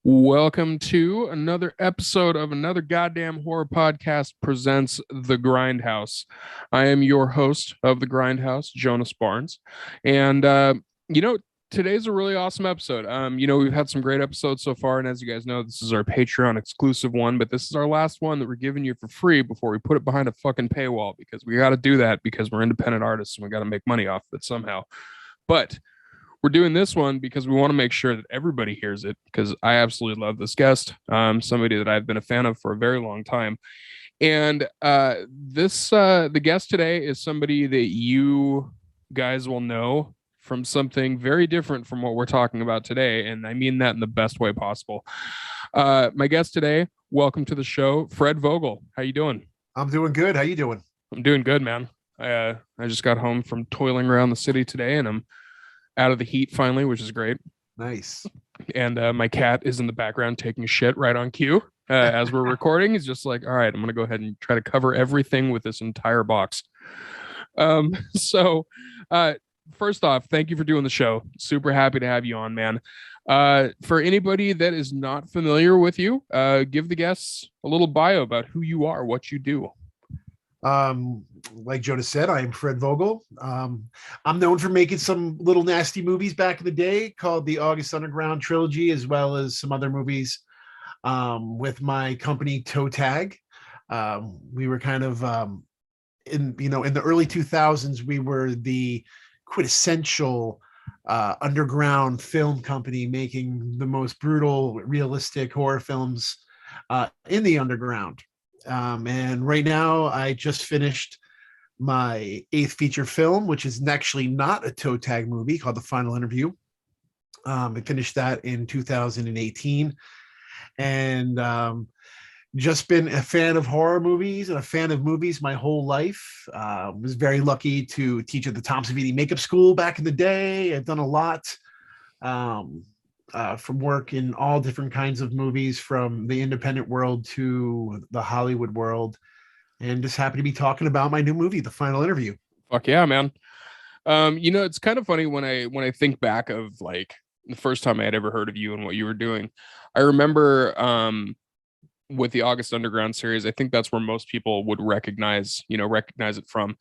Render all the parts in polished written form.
Welcome to another episode of another goddamn horror podcast presents The Grindhouse. I am your host of The Grindhouse, Jonas Barnes. And you know, today's a really awesome episode. We've had some great episodes so far, and as you guys know, this is our Patreon exclusive one, but this is our last one that we're giving you for free before we put it behind a fucking paywall because we got to do that because we're independent artists and we got to make money off of it somehow. But we're doing this one because we want to make sure that everybody hears it because I absolutely love this guest, somebody that I've been a fan of for a very long time. And the guest today is somebody that you guys will know from something very different from what we're talking about today. And I mean that in the best way possible. My guest today, welcome to the show, Fred Vogel. How you doing? I'm doing good. How you doing? I'm doing good, man. I just got home from toiling around the city today and I'm out of the heat finally, which is great. Nice. And my cat is in the background taking a shit right on cue as we're recording. He's just like, all right, I'm going to go ahead and try to cover everything with this entire box. So first off, thank you for doing the show. Super happy to have you on, man. For anybody that is not familiar with you, give the guests a little bio about who you are, what you do. Like Jonas said, I am Fred Vogel. I'm known for making some little nasty movies back in the day called the August Underground Trilogy, as well as some other movies with my company Toe Tag. We were kind of in the early 2000s, we were the quintessential underground film company making the most brutal, realistic horror films in the underground. And right now, I just finished my 8th feature film, which is actually not a toe tag movie, called The Final Interview. I finished that in 2018, and just been a fan of horror movies and a fan of movies my whole life. Was very lucky to teach at the Tom Savini Makeup School back in the day. I've done a lot. From work in all different kinds of movies, from the independent world to the Hollywood world, and just happy to be talking about my new movie, The Final Interview. Fuck yeah, man. It's kind of funny when I think back of like the first time I had ever heard of you and what you were doing. I remember with the August Underground series, I think that's where most people would recognize it from.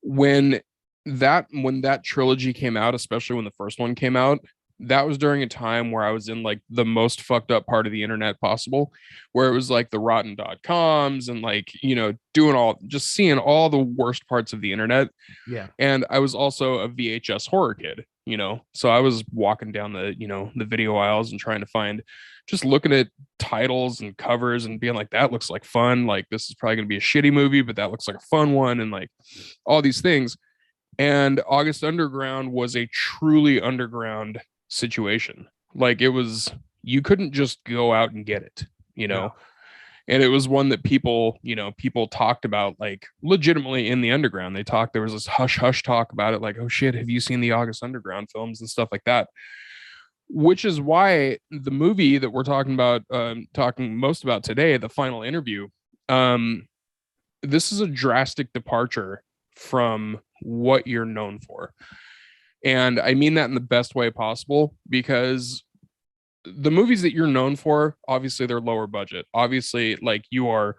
When that trilogy came out, especially when the first one came out, that was during a time where I was in like the most fucked up part of the internet possible, where it was like the rotten.coms and like, just seeing all the worst parts of the internet. Yeah. And I was also a VHS horror kid, so I was walking down the video aisles and trying to find, just looking at titles and covers and being like, that looks like fun. Like, this is probably going to be a shitty movie, but that looks like a fun one. And like all these things. And August Underground was a truly underground situation. Like, it was, you couldn't just go out and get it, Yeah. And it was one that people talked about, like, legitimately in the underground. There was this hush hush talk about it, like, oh shit, have you seen the August Underground films and stuff like that, which is why the movie that we're talking most about today, The Final Interview, this is a drastic departure from what you're known for. And I mean that in the best way possible, because the movies that you're known for, obviously they're lower budget. Obviously, like, you're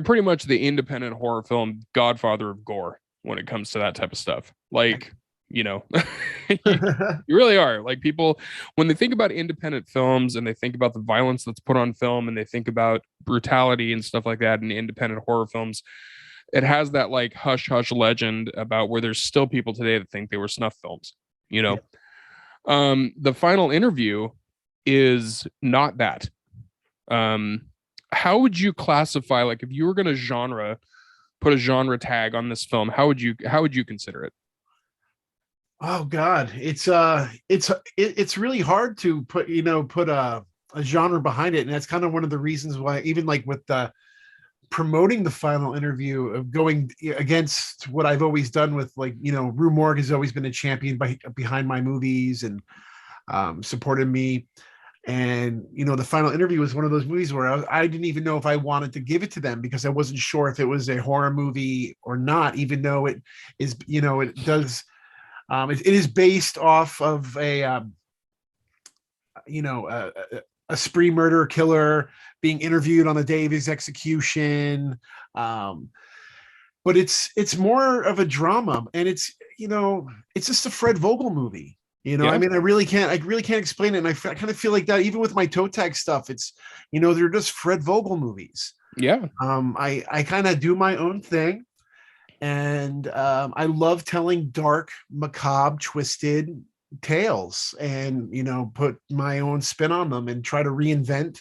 pretty much the independent horror film godfather of gore when it comes to that type of stuff. Like, you really are. Like, people, when they think about independent films and they think about the violence that's put on film and they think about brutality and stuff like that in independent horror films, it has that like hush hush legend about where there's still people today that think they were snuff films. Yeah. The Final Interview is not that. How would you classify, like, if you were going to put a genre tag on this film, how would you consider it? Oh God, it's really hard to put a genre behind it, and that's kind of one of the reasons why, even like with the promoting The Final Interview, of going against what I've always done with, like, Rue Morgue has always been a champion behind my movies and supported me. And The Final Interview was one of those movies where I didn't even know if I wanted to give it to them, because I wasn't sure if it was a horror movie or not, even though it is, it does, it is based off of a a spree murder killer being interviewed on the day of his execution. Um, but it's more of a drama, and it's just a Fred Vogel movie. I Yeah. mean, I really can't explain it. And I kind of feel like that even with my toe tag stuff. They're just Fred Vogel movies. Yeah. I kind of do my own thing, and I love telling dark, macabre, twisted tales, and put my own spin on them and try to reinvent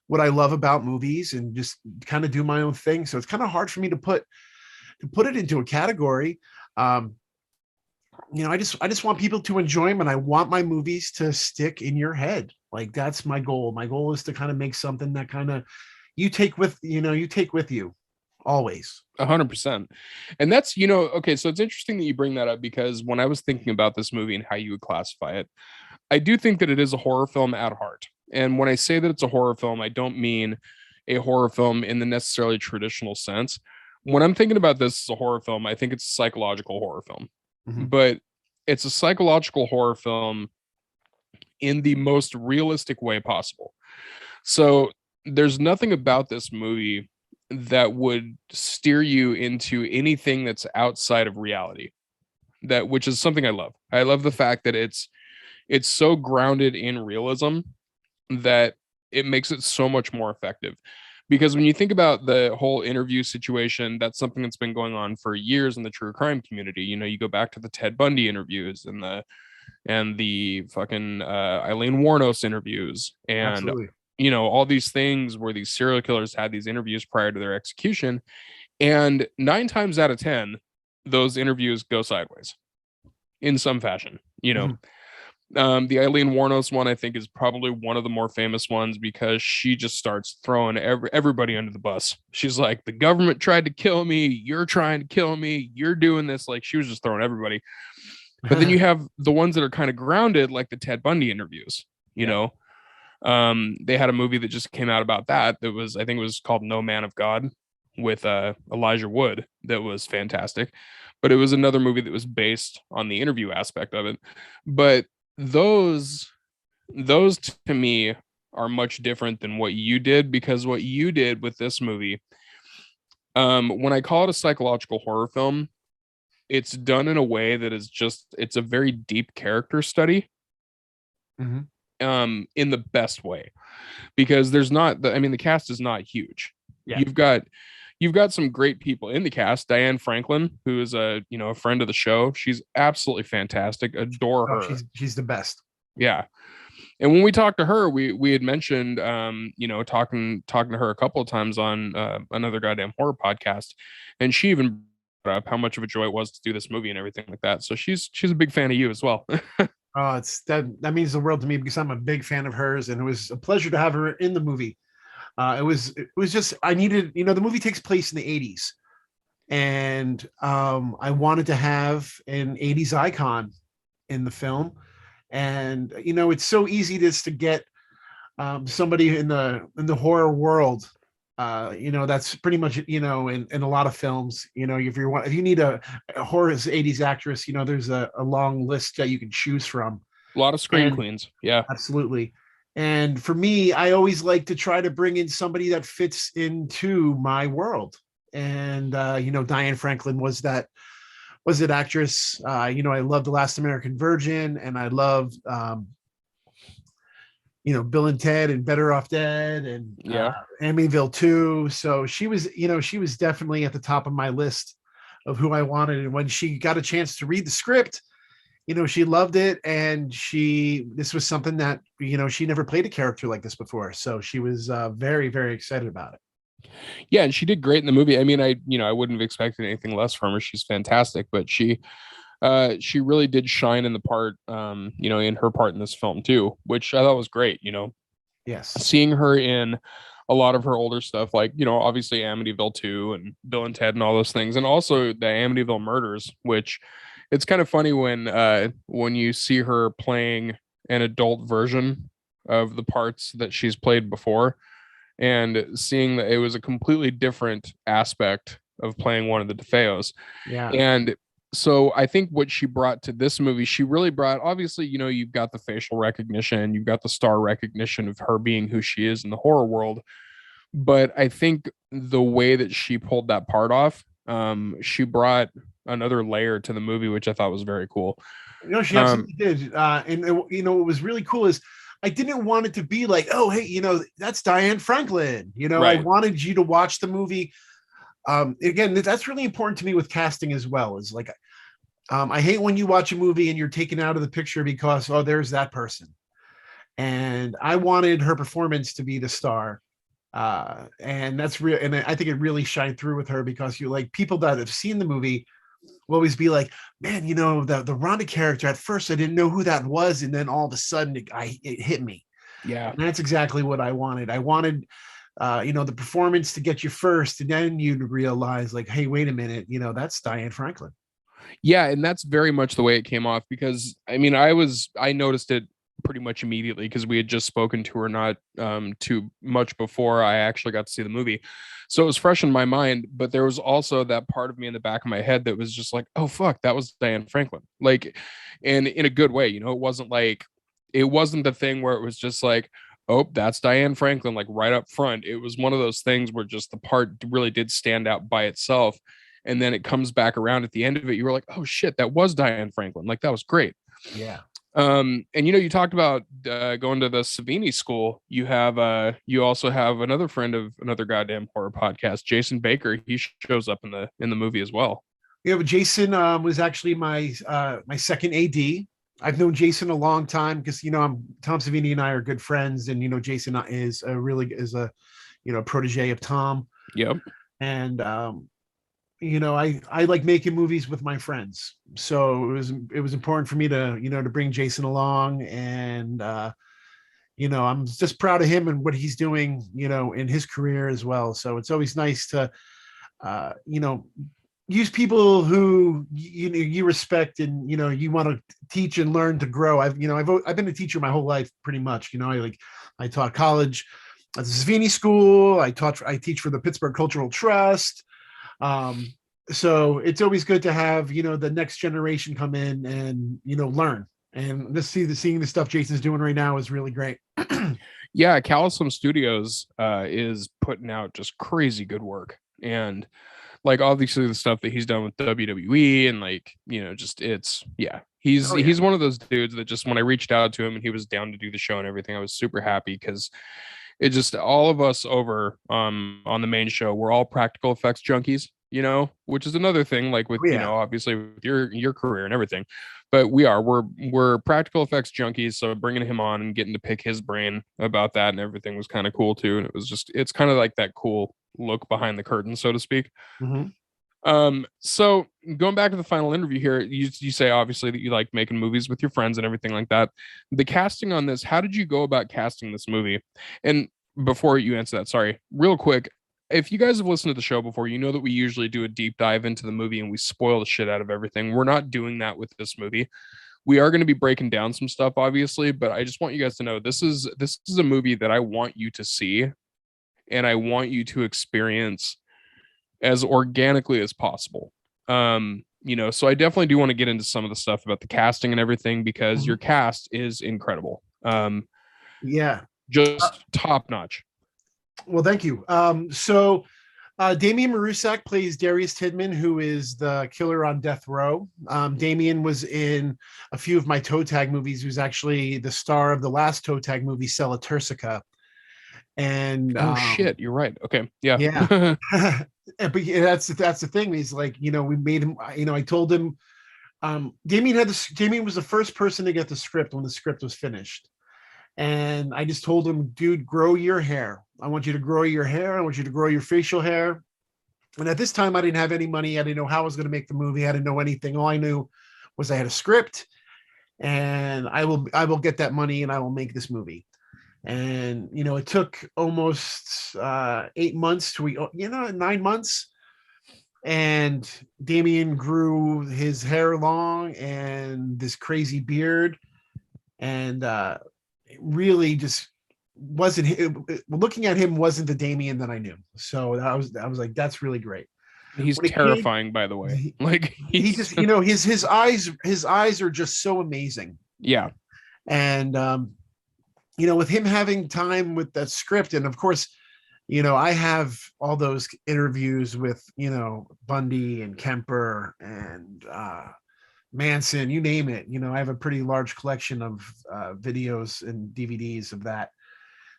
what I love about movies and just kind of do my own thing. So it's kind of hard for me to put it into a category. Um, I just want people to enjoy them, and I want my movies to stick in your head. Like that's my goal. My goal is to kind of make something that kind of you take with you always. 100%. And that's, okay, so it's interesting that you bring that up, because when I was thinking about this movie and how you would classify it, I do think that it is a horror film at heart. And when I say that it's a horror film, I don't mean a horror film in the necessarily traditional sense. When I'm thinking about this as a horror film, I think it's a psychological horror film. Mhm. But it's a psychological horror film in the most realistic way possible. So there's nothing about this movie that would steer you into anything that's outside of reality. That which is something I love. I love the fact that it's so grounded in realism that it makes it so much more effective. Because when you think about the whole interview situation, that's something that's been going on for years in the true crime community. You go back to the Ted Bundy interviews and the fucking Eileen Warnos interviews, and Absolutely. all these things where these serial killers had these interviews prior to their execution, and 9 times out of 10, those interviews go sideways in some fashion. Mhm. The Eileen Warnos one, I think, is probably one of the more famous ones, because she just starts throwing everybody under the bus. She's like, the government tried to kill me. You're trying to kill me. You're doing this. Like, she was just throwing everybody. But then you have the ones that are kind of grounded, like the Ted Bundy interviews. You Yeah. know, they had a movie that just came out about that. I think it was called No Man of God, with Elijah Wood. That was fantastic. But it was another movie that was based on the interview aspect of it. But those to me are much different than what you did, because what you did with this movie, when I call it a psychological horror film, it's done in a way that it's a very deep character study, Mhm. in the best way, because the cast is not huge. Yeah. You've got some great people in the cast. Diane Franklin, who is a friend of the show, she's absolutely fantastic. Adore Oh, her. she's the best. Yeah. And when we talked to her, we had mentioned, talking to her a couple of times on another goddamn horror podcast, and she even brought up how much of a joy it was to do this movie and everything like that. So she's a big fan of you as well. Oh, that means the world to me because I'm a big fan of hers, and it was a pleasure to have her in the movie. It was just I needed, the movie takes place in the 80s, and I wanted to have an 80s icon in the film. And it's so easy to get somebody in the horror world. That's pretty much in a lot of films. If you need a horror 80s actress, there's a long list that you can choose from. A lot of scream And queens. Yeah. absolutely. And for me, I always like to try to bring in somebody that fits into my world. And Diane Franklin was that actress. I love The Last American Virgin, and I love Bill and Ted and Better Off Dead, and Yeah. Amityville 2. So she was definitely at the top of my list of who I wanted. And when she got a chance to read the script, she loved it, and this was something that she never played a character like this before, so she was very, very excited about it. Yeah, and she did great in the movie. I mean, I wouldn't have expected anything less from her. She's fantastic, but she really did shine in the part, in her part in this film too, which I thought was great. Yes. Seeing her in a lot of her older stuff, like, obviously Amityville 2 and Bill and Ted and all those things, and also the Amityville Murders, which it's kind of funny when you see her playing an adult version of the parts that she's played before, and seeing that it was a completely different aspect of playing one of the DeFeos. Yeah. And So I think what she brought to this movie, she really brought, obviously, you know, you've got the facial recognition, you've got the star recognition of her being who she is in the horror world. But I think the way that she pulled that part off, she brought another layer to the movie, which I thought was very cool. No, she Um, absolutely did. What was really cool is I didn't want it to be like, oh, hey, that's Diane Franklin. I right. wanted you to watch the movie. Again, that's really important to me with casting as well. Is like, I hate when you watch a movie and you're taken out of the picture because, oh, there's that person. And I wanted her performance to be the star. And that's real. And I think it really shined through with her because you like people that have seen the movie will always be like, man, the Rhonda character at first, I didn't know who that was. And then all of a sudden it hit me. Yeah. And that's exactly what I wanted. I wanted, the performance to get you first. And then you'd realize like, hey, wait a minute, that's Diane Franklin. Yeah, and that's very much the way it came off because I mean, I noticed it pretty much immediately because we had just spoken to her not too much before I actually got to see the movie. So it was fresh in my mind, but there was also that part of me in the back of my head that was just like, "Oh fuck, that was Diane Franklin." Like, and in a good way, it wasn't like it wasn't the thing where it was just like, "Oh, that's Diane Franklin," like right up front. It was one of those things where just the part really did stand out by itself, and then it comes back around at the end of it. You were like, "Oh shit, that was Diane Franklin." Like that was great. Yeah. And you talked about going to the Savini school. You also have another friend of another goddamn horror podcast, Jason Baker. He shows up in the movie as well. Yeah, but Jason was actually my second AD. I've known Jason a long time because I'm Tom Savini and I are good friends, and Jason is a protege of Tom, Yep. and I like making movies with my friends, so it was important for me to bring Jason along, and I'm just proud of him and what he's doing in his career as well. So it's always nice to uh, you know use people who you respect and you want to teach and learn to grow. I've been a teacher my whole life pretty much. I taught college at the Savini School. I teach for the Pittsburgh Cultural Trust. So it's always good to have the next generation come in and learn. And seeing the stuff Jason's doing right now is really great. Yeah, Callison Studios is putting out just crazy good work. And like obviously the stuff that he's done with WWE and like, just it's yeah. Oh yeah. He's one of those dudes that just when I reached out to him and he was down to do the show and everything, I was super happy because it just all of us over on the main show, we're all practical effects junkies, which is another thing like with Oh yeah. obviously with your career and everything. But we're practical effects junkies, so bringing him on and getting to pick his brain about that and everything was kind of cool too. And it's kind of like that cool look behind the curtain, so to speak. Mm-hmm. So going back to the final interview here, you say obviously that you like making movies with your friends and everything like that. The casting on this, how did you go about casting this movie? And before you answer that, sorry, real quick, if you guys have listened to the show before, you know that we usually do a deep dive into the movie and we spoil the shit out of everything. We're not doing that with this movie. We are going to be breaking down some stuff, obviously, but I just want you guys to know this is a movie that I want you to see and I want you to experience as organically as possible. So I definitely do want to get into some of the stuff about the casting and everything because your cast is incredible. Yeah. Just top notch. Well, thank you. Damien Maroosak plays Darius Tidman, who is the killer on death row. Damien was in a few of my toe tag movies. He was actually the star of the last toe tag movie, Cella Turcica. And shit, you're right. Okay, yeah, yeah. But that's the thing. He's like, we made him. I told him. Damien was the first person to get the script when the script was finished. And I just told him, dude, grow your hair. I want you to grow your hair. I want you to grow your facial hair. And at this time, I didn't have any money. I didn't know how I was going to make the movie. I didn't know anything. All I knew was I had a script, and I will get that money, and I will make this movie. And it took almost 8 months to 9 months. And Damien grew his hair long and this crazy beard, and really just wasn't looking at him wasn't the Damien that I knew. So I was like, that's really great. He's when it came, terrifying, by the way. Like he he's just, you know, his eyes are just so amazing. yeah. And you know, with him having time with that script, and of course, you know, I have all those interviews with, you know, Bundy and Kemper and Manson, you name it. You know, I have a pretty large collection of videos and DVDs of that.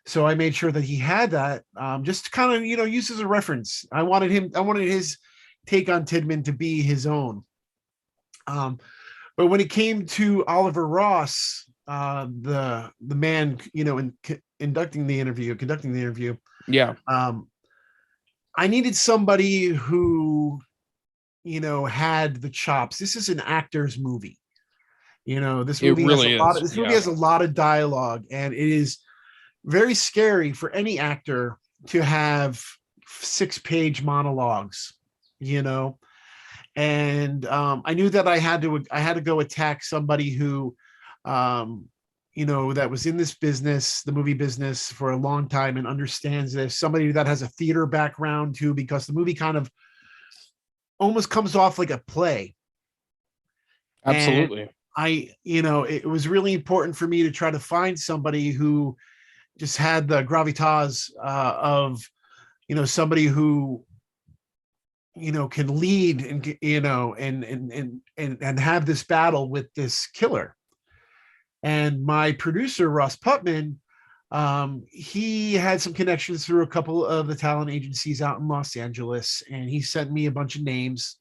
So I made sure that he had that, just to kind of, you know, use as a reference. I wanted his take on Tidman to be his own. But when it came to Oliver Ross, the man, you know, conducting the interview, Yeah. um, I needed somebody who, you know, had the chops. This is an actor's movie. You know, this It movie has a really lot is. of this movie Yeah. has a lot of dialogue, and it is very scary for any actor to have 6-page monologues, you know. And I knew that I had to go attack somebody who, um, you know, that was in this business, the movie business, for a long time and understands this. Somebody that has a theater background too, because the movie kind of almost comes off like a play. And Absolutely. you know, it was really important for me to try to find somebody who just had the gravitas of, you know, somebody who, you know, can lead and, you know, and have this battle with this killer. And my producer Ross Putman, he had some connections through a couple of the talent agencies out in Los Angeles, and he sent me a bunch of names.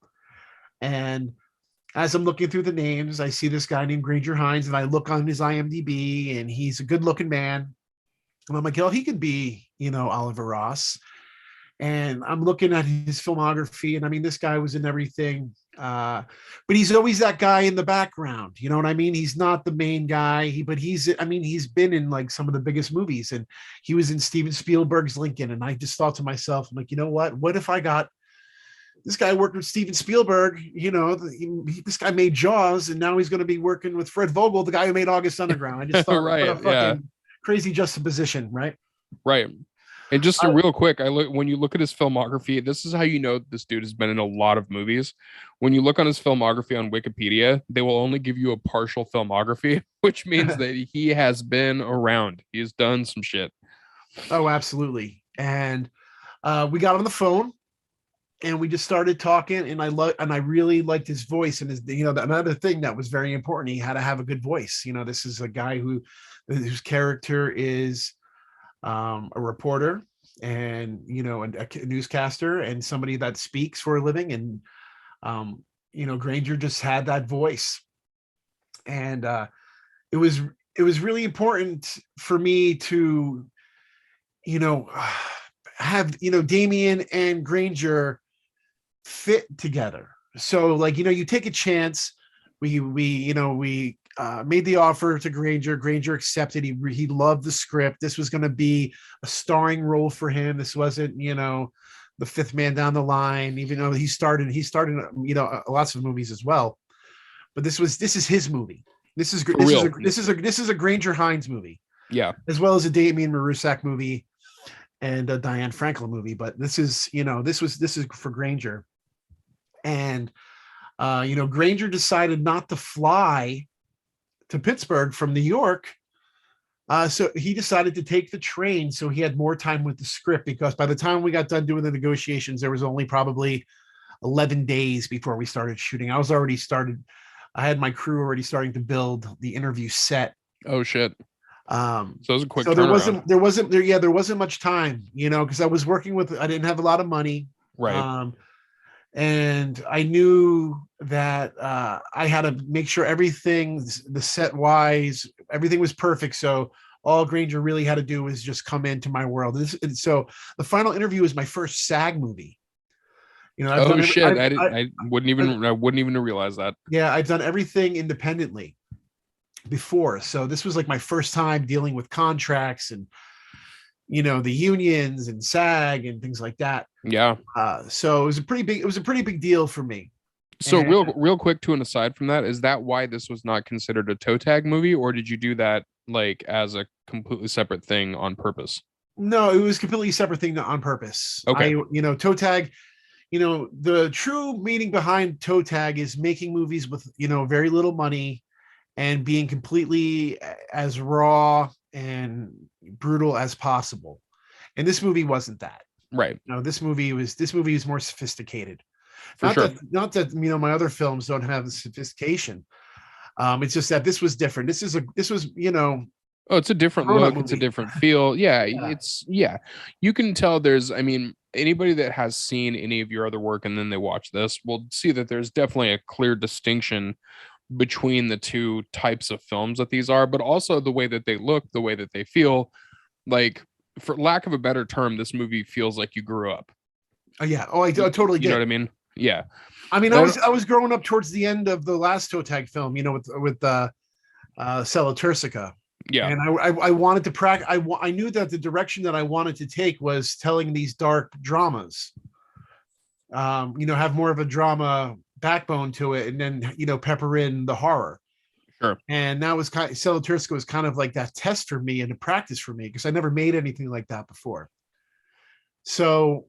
And as I'm looking through the names, I see this guy named Granger Hines, and I look on his IMDb, and he's a good-looking man. And I'm like, oh, he could be, you know, Oliver Ross. And I'm looking at his filmography, and I mean, this guy was in everything. But he's always that guy in the background. You know what I mean? He's not the main guy. But I mean, he's been in like some of the biggest movies, and he was in Steven Spielberg's Lincoln. And I just thought to myself, I'm like, you know what? What if I got this guy worked with Steven Spielberg? You know, this guy made Jaws, and now he's going to be working with Fred Vogel, the guy who made August Underground. I just thought, what a Right. Yeah. fucking crazy juxtaposition, right? Right. And just a I, real quick, when you look at his filmography, this is how you know this dude has been in a lot of movies. When you look on his filmography on Wikipedia, they will only give you a partial filmography, which means that he has been around. He has done some shit. oh, absolutely. And we got on the phone, and we just started talking, and I really liked his voice, and his, you know, another thing that was very important, he had to have a good voice. You know, this is a guy whose character is a reporter, and, you know, a newscaster, and somebody that speaks for a living. And you know, Granger just had that voice. And it was really important for me to, you know, have, you know, Damien and Granger fit together. So, like, you know, you take a chance. We made the offer to Granger. Granger accepted. He loved the script. This was going to be a starring role for him. This wasn't, you know, the fifth man down the line, even though he started, you know, lots of movies as well. But this is his movie. For real. This is a Granger Hines movie, Yeah. as well as a Damien Maroosak movie and a Diane Franklin movie. But this is, you know, this is for Granger. And you know, Granger decided not to fly to Pittsburgh from New York. So he decided to take the train, so he had more time with the script, because by the time we got done doing the negotiations, there was only probably 11 days before we started shooting. I had my crew already starting to build the interview set. Oh shit. So it was a quick So turnaround. there wasn't much time, you know, because I didn't have a lot of money. Right. And I knew that I had to make sure everything, the set wise, everything was perfect. So all Granger really had to do was just come into my world. So the final interview was my first SAG movie. You know, Oh shit. I wouldn't even realize that. yeah, I've done everything independently before. So this was like my first time dealing with contracts and, you know, the unions and SAG and things like that. Yeah. So it was a pretty big deal for me. So And real quick, to an aside from that, is that why this was not considered a toe tag movie, or did you do that like as a completely separate thing on purpose? no, it was a completely separate thing on purpose. Okay. You know, toe tag, the true meaning behind toe tag is making movies with, very little money and being completely as raw and brutal as possible. And this movie wasn't that. Right. No, this movie was more sophisticated. For sure. Not that my other films don't have the sophistication. It's just that this was different. This was Oh, it's a different look. It's a different feel. Yeah, yeah. You can tell anybody that has seen any of your other work and then they watch this will see that there's definitely a clear distinction between the two types of films that these are, but also the way that they look, the way that they feel. Like, for lack of a better term, this movie feels like you grew up. Oh yeah. Oh, I totally did. You know what I mean? Yeah. I was growing up towards the end of the last toe tag film, with Cella Turcica. Yeah. And I wanted to practice. I knew that the direction that I wanted to take was telling these dark dramas. Have more of a drama backbone to it, and then pepper in the horror. Sure. And that was Cella Turcica was kind of like that test for me and a practice for me, because I never made anything like that before. So,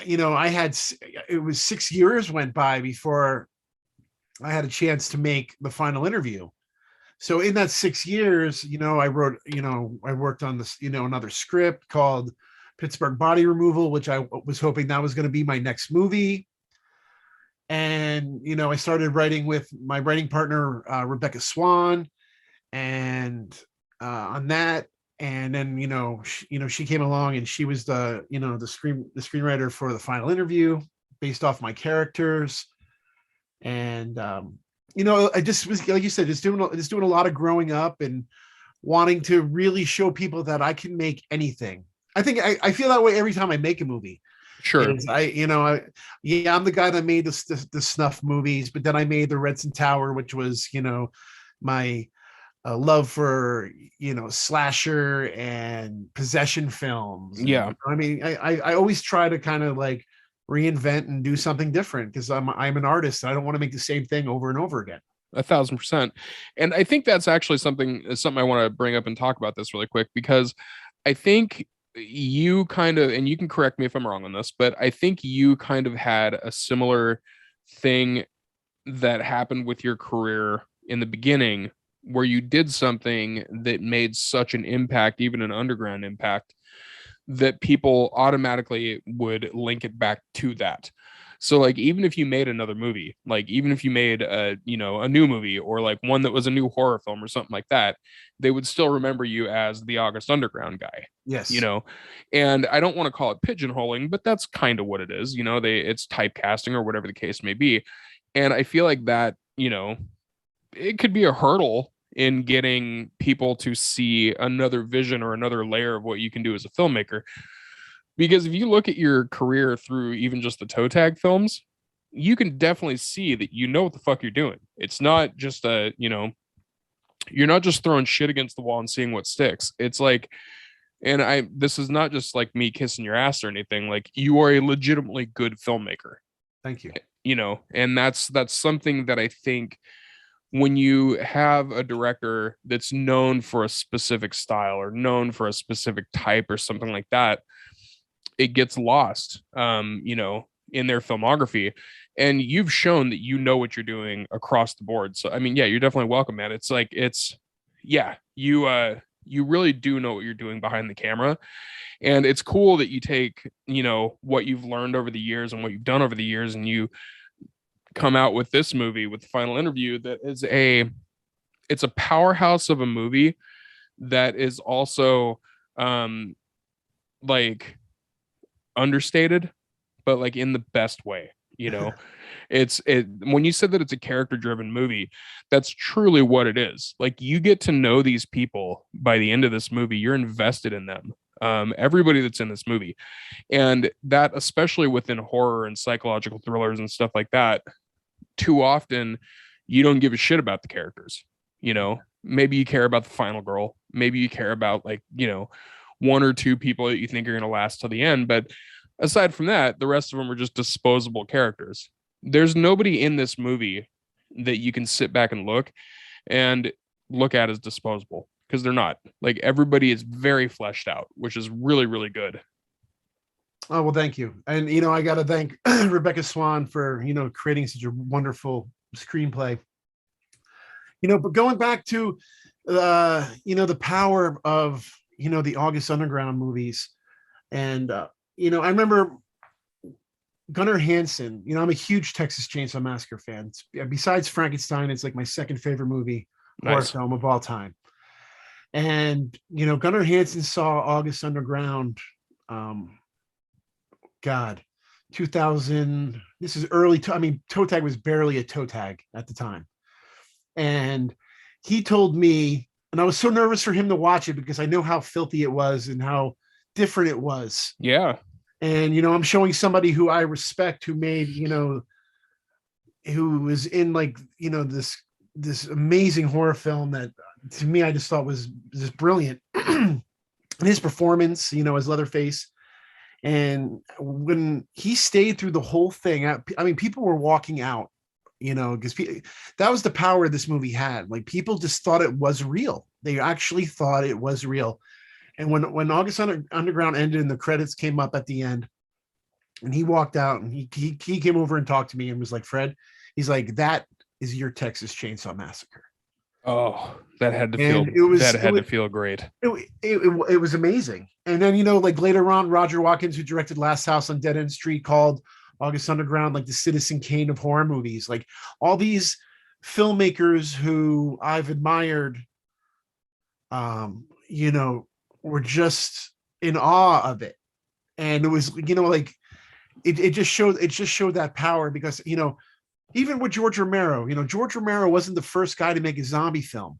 it was 6 years went by before I had a chance to make the final interview. So in that 6 years, I worked on this, another script called Pittsburgh Body Removal, which I was hoping that was going to be my next movie. And, I started writing with my writing partner, Rebecca Swan, and on that. And then, she came along and she was the screenwriter for the final interview based off my characters. And, I just was, like you said, just doing a lot of growing up and wanting to really show people that I can make anything. I think I feel that way every time I make a movie. Sure. I'm the guy that made the snuff movies, but then I made the Redson Tower, which was, my love for, slasher and possession films. Yeah. I always try to kind of like reinvent and do something different, because I'm an artist. I don't want to make the same thing over and over again. 1,000%. And I think that's actually something I want to bring up and talk about this really quick, because I think you kind of, and you can correct me if I'm wrong on this, but I think you kind of had a similar thing that happened with your career in the beginning, where you did something that made such an impact, even an underground impact, that people automatically would link it back to that. So like, even if you made another movie, like even if you made a new movie, or like one that was a new horror film or something like that, they would still remember you as the August Underground guy. Yes. And I don't want to call it pigeonholing, but that's kind of what it is. It's typecasting or whatever the case may be. And I feel like that, it could be a hurdle in getting people to see another vision or another layer of what you can do as a filmmaker. Because if you look at your career through even just the toe tag films, you can definitely see that what the fuck you're doing. It's not just you're not just throwing shit against the wall and seeing what sticks. It's like, and this is not just like me kissing your ass or anything. Like, you are a legitimately good filmmaker. Thank you. And that's something that I think, when you have a director that's known for a specific style or known for a specific type or something like that, it gets lost, in their filmography. And you've shown that you know what you're doing across the board. So, you're definitely welcome, man. It's like, you really do know what you're doing behind the camera. And it's cool that you take, what you've learned over the years and what you've done over the years, and you come out with this movie, with the final interview, that is it's a powerhouse of a movie that is also like understated, but like in the best way. When you said that it's a character driven movie, that's truly what it is. Like, you get to know these people by the end of this movie. You're invested in them. Everybody that's in this movie, and that, especially within horror and psychological thrillers and stuff like that, too often you don't give a shit about the characters. Maybe you care about the final girl, maybe you care about one or two people that you think are going to last till the end, but aside from that, the rest of them are just disposable characters. There's nobody in this movie that you can sit back and look at as disposable, because they're not. Like, everybody is very fleshed out, which is really, really good. Oh, well, thank you. And, I got to thank Rebecca Swan for, creating such a wonderful screenplay. But going back to, the power of, the August Underground movies. And, I remember Gunnar Hansen. I'm a huge Texas Chainsaw Massacre fan. Besides Frankenstein, it's like my second favorite horror Nice. film of all time. And, Gunnar Hansen saw August Underground, um, God, 2000. This is early. Toe tag was barely a toe tag at the time. And he told me, and I was so nervous for him to watch it because I know how filthy it was and how different it was. Yeah. And, I'm showing somebody who I respect, who made, who was in like, this amazing horror film that to me, I just thought was just brilliant. And his performance, as Leatherface. And when he stayed through the whole thing, people were walking out, because that was the power this movie had. Like, people just thought it was real. They actually thought it was real. And when August Underground ended and the credits came up at the end, and he walked out, and he came over and talked to me and was like, Fred, he's like, that is your Texas Chainsaw Massacre. Oh, that had to And feel great. It was amazing. And then, like later on, Roger Watkins, who directed Last House on Dead End Street, called August Underground like the Citizen Kane of horror movies. Like, all these filmmakers who I've admired, were just in awe of it. And it was, like, it just showed that power because, even with George Romero, George Romero wasn't the first guy to make a zombie film.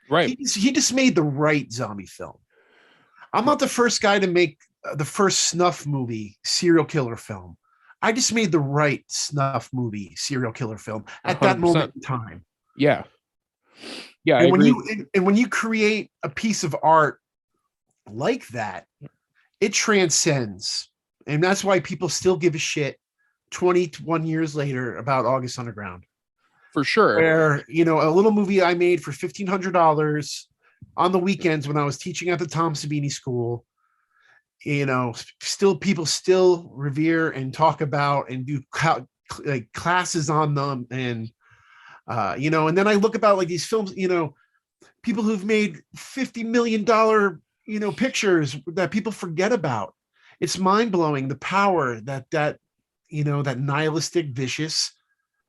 Right. He just made the right zombie film. I'm not the first guy to make the first snuff movie serial killer film. I just made the right snuff movie serial killer film at 100%. That moment in time. Yeah. Yeah. And when you create a piece of art like that, it transcends. And that's why people still give a shit 21 years later about August Underground. For sure. Where, a little movie I made for $1,500 on the weekends when I was teaching at the Tom Savini School, people still revere and talk about and do like classes on them. And, and then I look about like these films, people who've made $50 million, pictures that people forget about. It's mind blowing the power that nihilistic, vicious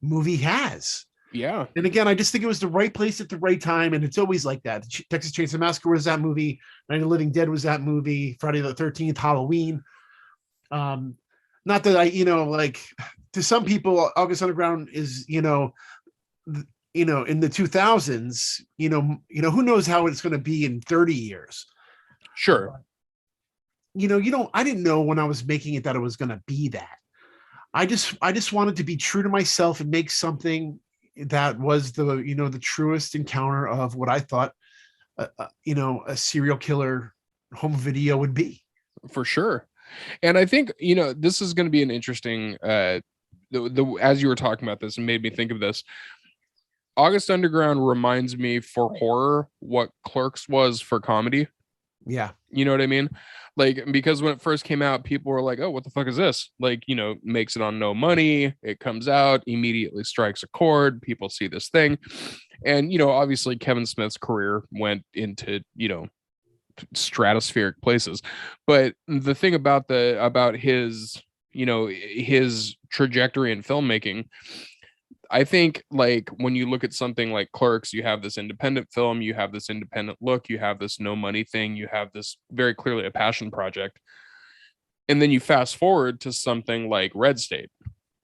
movie has. Yeah. And again, I just think it was the right place at the right time. And it's always like that. Texas Chainsaw Massacre was that movie. Night of the Living Dead was that movie. Friday the 13th, Halloween. Not that I, like, to some people, August Underground is, in the 2000s, who knows how it's going to be in 30 years. Sure. I didn't know when I was making it that it was going to be that. I just wanted to be true to myself and make something that was the truest encounter of what I thought, a serial killer home video would be. For sure. And I think, this is going to be an interesting, as you were talking about this, and made me think of this. August Underground reminds me for horror what Clerks was for comedy. Yeah. You know what I mean? Like, because when it first came out, people were like, oh, what the fuck is this? Like, makes it on no money. It comes out, immediately strikes a chord. People see this thing. And, obviously Kevin Smith's career went into, stratospheric places. But the thing about his, his trajectory in filmmaking, I think, like, when you look at something like Clerks, you have this independent film, you have this independent look, you have this no money thing, you have this very clearly a passion project. And then you fast forward to something like Red State.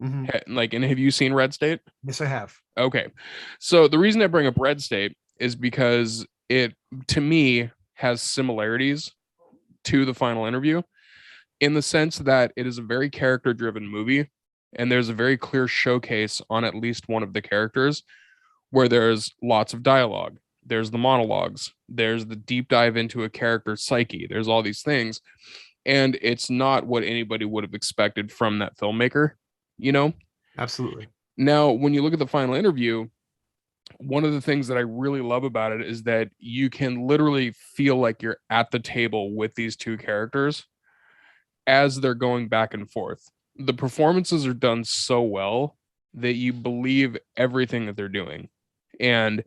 Mm-hmm. Like, and have you seen Red State? Yes, I have. Okay. So the reason I bring up Red State is because it, to me, has similarities to The Final Interview in the sense that it is a very character-driven movie. And there's a very clear showcase on at least one of the characters where there's lots of dialogue. There's the monologues. There's the deep dive into a character's psyche. There's all these things. And it's not what anybody would have expected from that filmmaker, Absolutely. Now, when you look at The Final Interview, one of the things that I really love about it is that you can literally feel like you're at the table with these two characters. as they're going back and forth. The performances are done so well that you believe everything that they're doing. And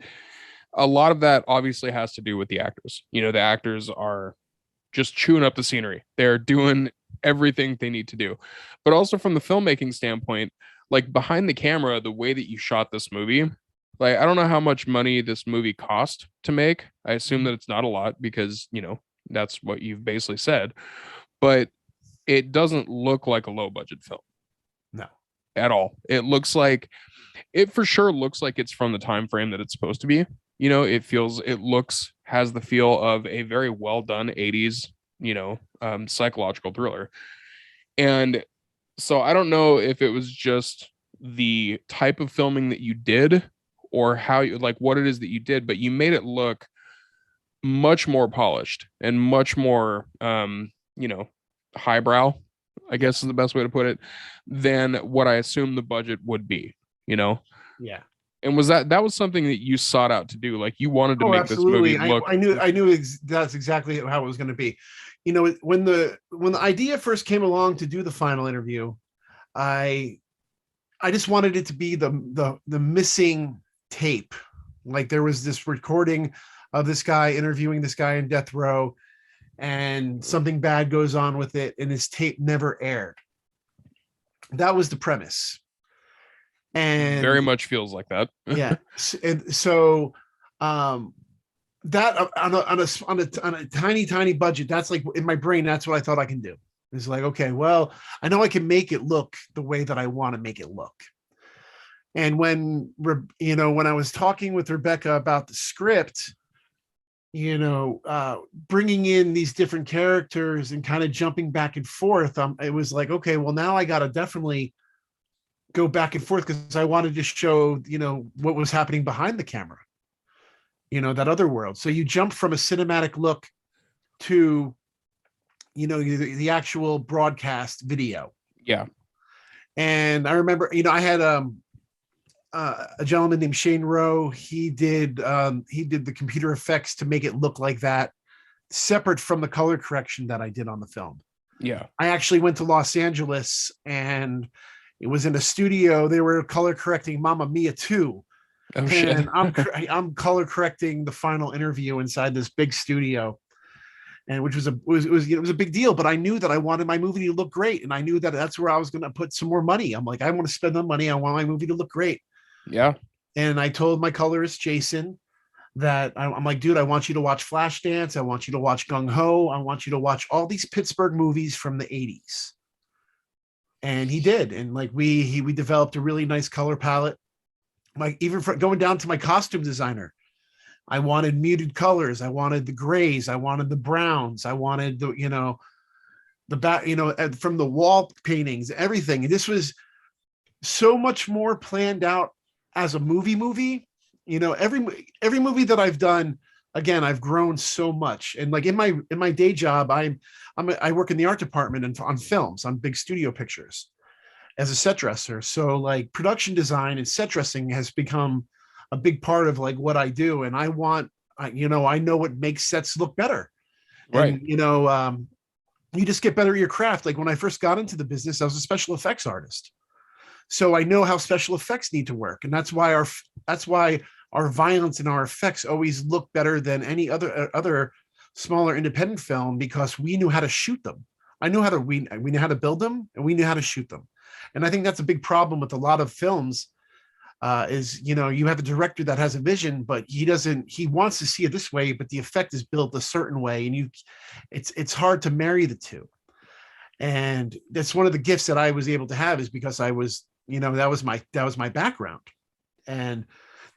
a lot of that obviously has to do with the actors. The actors are just chewing up the scenery. They're doing everything they need to do. But also from the filmmaking standpoint, like behind the camera, the way that you shot this movie, like I don't know how much money this movie cost to make. I assume that it's not a lot because, that's what you've basically said. But it doesn't look like a low budget film. No. At all. It for sure looks like it's from the time frame that it's supposed to be. Has the feel of a very well done 80s, psychological thriller. And so I don't know if it was just the type of filming that you did or what it is that you did, but you made it look much more polished and much more, highbrow, I guess is the best way to put it, than what I assume the budget would be, Yeah. And that was something that you sought out to do? Like you wanted to make absolutely. This movie look. I knew that's exactly how it was going to be. When the idea first came along to do the final interview, I just wanted it to be the missing tape. Like there was this recording of this guy interviewing this guy in death row, and something bad goes on with it, and his tape never aired. That was the premise. And very much feels like that. Yeah. And so that on a tiny budget, that's like in my brain, that's what I thought I can do. It's like, okay, well, I know I can make it look the way that I want to make it look. And when I was talking with Rebecca about the script, bringing in these different characters and kind of jumping back and forth, it was like, okay, well, now I got to definitely go back and forth because I wanted to show, what was happening behind the camera, that other world. So you jump from a cinematic look to, the actual broadcast video. Yeah. And I remember, I had a gentleman named Shane Rowe. He did the computer effects to make it look like that, separate from the color correction that I did on the film. Yeah. I actually went to Los Angeles, and it was in a studio. They were color correcting Mamma Mia 2. Oh, shit. And I'm color correcting the final interview inside this big studio, and which was a big deal. But I knew that I wanted my movie to look great, and I knew that that's where I was going to put some more money. I'm like, I want to spend the money. I want my movie to look great. Yeah. And I told my colorist Jason that I'm like, dude, I want you to watch Flashdance. I want you to watch Gung Ho. I want you to watch all these Pittsburgh movies from the 80s. And he did. And like we developed a really nice color palette. Like even going down to my costume designer, I wanted muted colors. I wanted the grays. I wanted the browns. I wanted the from the wall paintings, everything. And this was so much more planned out as a movie. Every movie that I've done, again, I've grown so much. And like in my day job, I work in the art department and on films, on big studio pictures as a set dresser. So like production design and set dressing has become a big part of like what I do. And I know what makes sets look better. Right. And, you just get better at your craft. Like when I first got into the business, I was a special effects artist. So I know how special effects need to work. And that's why our violence and our effects always look better than any other smaller independent film, because we knew how to shoot them. We knew how to build them, and we knew how to shoot them. And I think that's a big problem with a lot of films, is, you have a director that has a vision, but he wants to see it this way, but the effect is built a certain way. And it's hard to marry the two. And that's one of the gifts that I was able to have, is because I was, that was my background. And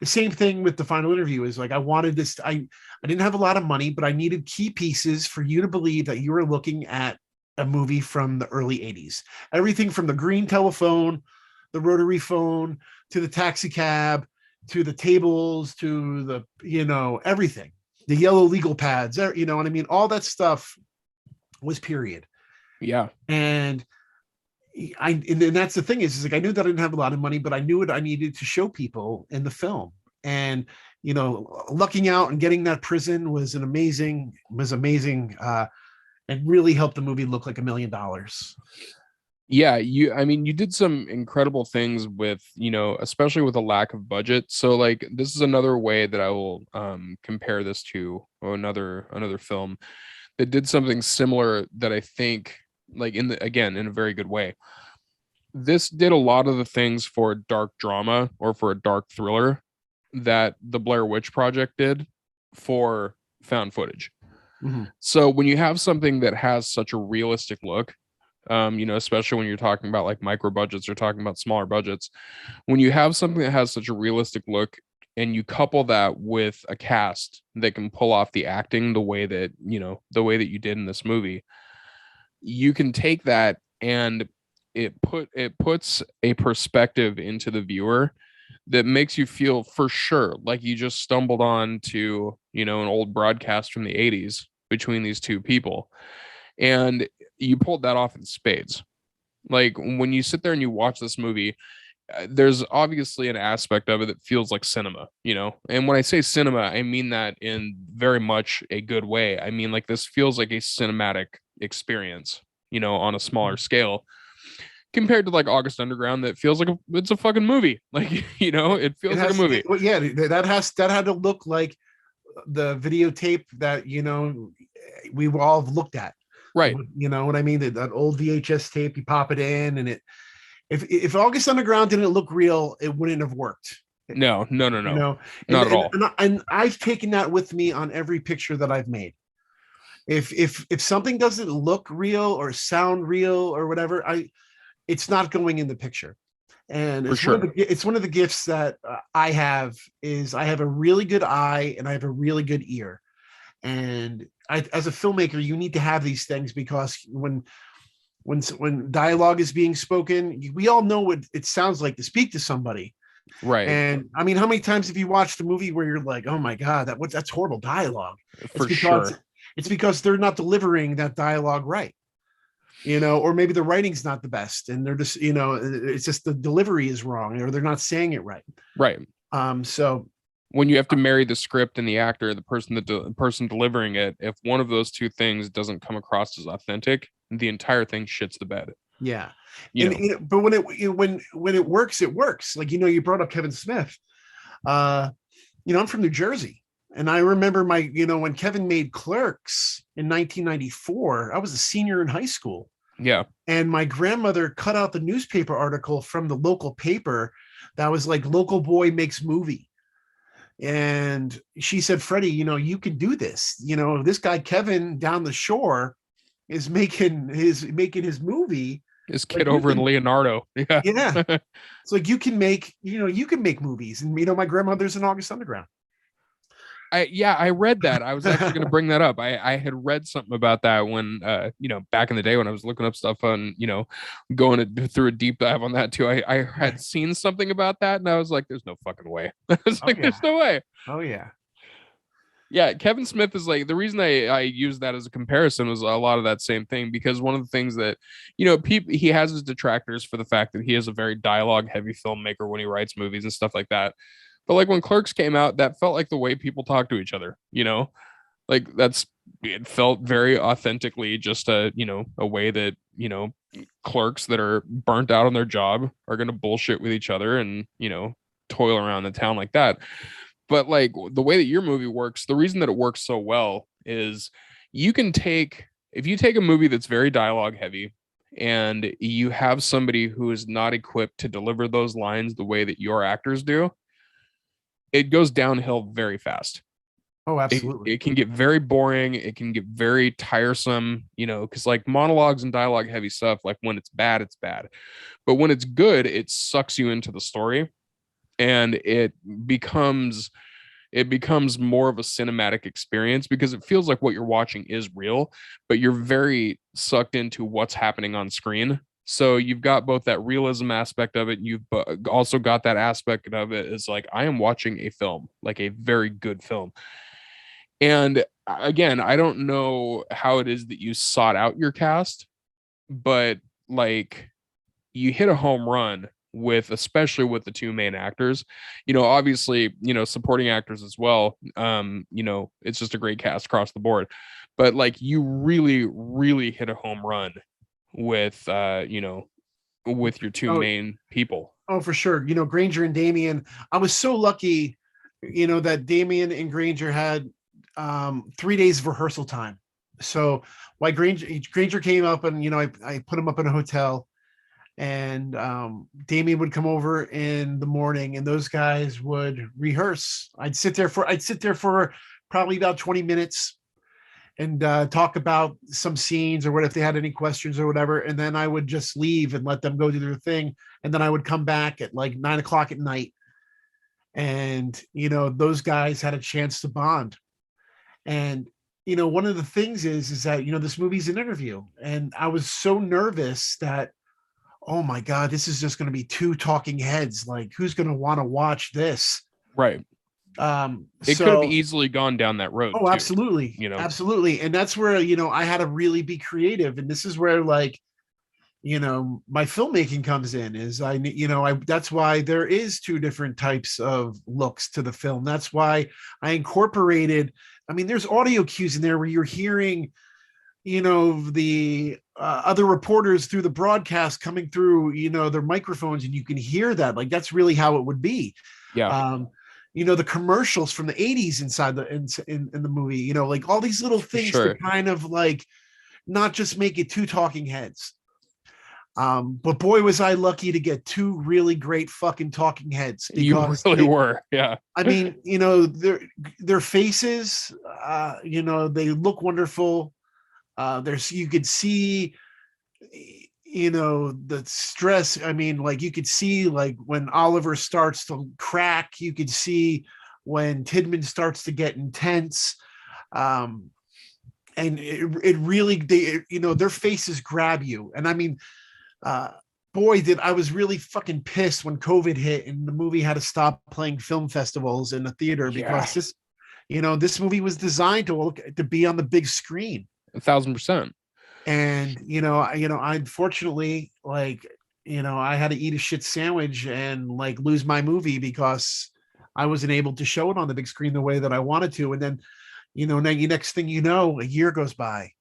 the same thing with the final interview is like, I wanted this, I didn't have a lot of money, but I needed key pieces for you to believe that you were looking at a movie from the early 80s. Everything from the green telephone, the rotary phone, to the taxi cab, to the tables, to the, everything, the yellow legal pads, you know what I mean? All that stuff was period. Yeah. And that's the thing is like, I knew that I didn't have a lot of money, but I knew what I needed to show people in the film. And, lucking out and getting that prison was amazing. and really helped the movie look like $1 million. Yeah, I mean, you did some incredible things with, especially with a lack of budget. So like this is another way that I will compare this to another film that did something similar that I think like in a very good way. This did a lot of the things for a dark drama or for a dark thriller that the Blair Witch Project did for found footage. Mm-hmm. So when you have something that has such a realistic look, especially when you're talking about like micro budgets or talking about smaller budgets, when you have something that has such a realistic look and you couple that with a cast that can pull off the acting the way that you did in this movie, you can take that and it puts a perspective into the viewer that makes you feel for sure like you just stumbled on to, an old broadcast from the 80s between these two people. And you pulled that off in spades. Like when you sit there and you watch this movie, there's obviously an aspect of it that feels like cinema, And when I say cinema, I mean that in very much a good way. I mean, like this feels like a cinematic experience, on a smaller scale compared to like August Underground that feels like it's a fucking movie. Like, it feels like a movie. Yeah, that had to look like the videotape that we've all looked at. Right. You know what I mean? That old VHS tape, you pop it in, and if August Underground didn't look real, it wouldn't have worked. No. Not at all. And I've taken that with me on every picture that I've made. If something doesn't look real or sound real or whatever, it's not going in the picture. And it's one of the gifts that I have is I have a really good eye and I have a really good ear. And as a filmmaker, you need to have these things because when dialogue is being spoken, we all know what it sounds like to speak to somebody. Right. And I mean, how many times have you watched a movie where you're like, oh my God, that's horrible dialogue? It's because they're not delivering that dialogue right. Or maybe the writing's not the best and they're just, it's just the delivery is wrong or they're not saying it right. Right. So when you have to marry the script and the actor, the person delivering it, if one of those two things doesn't come across as authentic, the entire thing shits the bed. Yeah. But when it works, it works. Like, you brought up Kevin Smith. I'm from New Jersey. And I remember when Kevin made Clerks in 1994, I was a senior in high school. Yeah. And my grandmother cut out the newspaper article from the local paper that was like, local boy makes movie. And she said, Freddie, you can do this. This guy, Kevin, down the shore is making his movie. His kid over in Leonardo. Yeah. Yeah. It's like, you can make movies. And, my grandmother's in August Underground. I read that. I was actually going to bring that up. I had read something about that when, back in the day when I was looking up stuff on, going through a deep dive on that too. I had seen something about that and I was like, there's no fucking way. I was there's no way. Oh yeah. Yeah. Kevin Smith is like, the reason I use that as a comparison was a lot of that same thing, because one of the things that, he has his detractors for the fact that he is a very dialogue heavy filmmaker when he writes movies and stuff like that. But like when Clerks came out, that felt like the way people talk to each other, like it felt very authentically just a way that, clerks that are burnt out on their job are going to bullshit with each other and, toil around the town like that. But like the way that your movie works, the reason that it works so well is if you take a movie that's very dialogue heavy and you have somebody who is not equipped to deliver those lines the way that your actors do, it goes downhill very fast. Oh, absolutely. It can get very boring. It can get very tiresome, because like monologues and dialogue heavy stuff, like when it's bad, it's bad. But when it's good, it sucks you into the story and it becomes more of a cinematic experience because it feels like what you're watching is real, but you're very sucked into what's happening on screen. So you've got both that realism aspect of it. You've also got that aspect of it is like, I am watching a film, like a very good film. And again, I don't know how it is that you sought out your cast, but like you hit a home run with, especially with the two main actors. Obviously, supporting actors as well. It's just a great cast across the board. But like, you really, really hit a home run with with your two Oh, main people. oh, for sure. Granger and Damien. I was so lucky, that Damien and Granger had 3 days of rehearsal time. So why Granger came up and I put him up in a hotel, and Damien would come over in the morning and those guys would rehearse. I'd sit there for probably about 20 minutes and talk about some scenes or what if they had any questions or whatever. And then I would just leave and let them go do their thing. And then I would come back at like 9 o'clock at night. And, those guys had a chance to bond. And, one of the things is that, this movie's an interview. And I was so nervous that, oh my God, this is just going to be two talking heads. Like, who's going to want to watch this? Right. It could have So easily gone down that road Oh, too. absolutely. Absolutely. And that's where, I had to really be creative. And this is where like, my filmmaking comes in is that's why there is two different types of looks to the film. That's why I incorporated, there's audio cues in there where you're hearing, the other reporters through the broadcast coming through, their microphones, and you can hear that. Like, that's really how it would be. Yeah. The commercials from the 80s inside in the movie, like all these little things to kind of like not just make it two talking heads. But boy, was I lucky to get two really great fucking talking heads. You really were. Yeah. Their faces, they look wonderful. You could see, the stress. Like you could see like when Oliver starts to crack, you could see when Tidman starts to get intense. And it really, their faces grab you. And boy, did I was really fucking pissed when COVID hit and the movie had to stop playing film festivals in the theater because this movie was designed to be on the big screen. 1,000%. And I unfortunately, like, I had to eat a shit sandwich and like lose my movie because I wasn't able to show it on the big screen the way that I wanted to. And then, next thing you know, a year goes by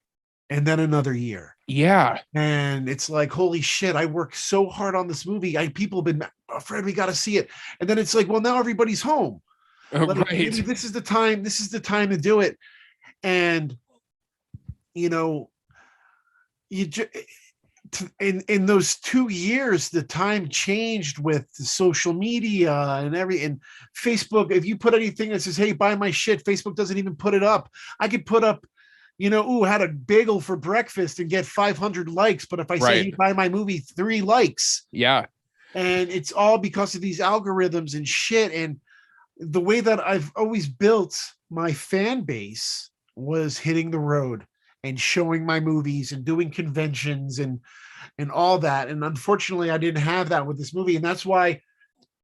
and then another year. Yeah. And it's like, holy shit, I worked so hard on this movie. People have been, Fred, we got to see it. And then it's like, well, now everybody's home. Like, right. maybe this is the time to do it. And, in those 2 years, the time changed with the social media and Facebook. If you put anything that says, hey, buy my shit, Facebook doesn't even put it up. I could put up, had a bagel for breakfast and get 500 likes. But if I say, hey, buy my movie, 3 likes. Yeah. And it's all because of these algorithms and shit. And the way that I've always built my fan base was hitting the road and showing my movies and doing conventions and all that. And unfortunately, I didn't have that with this movie. And that's why,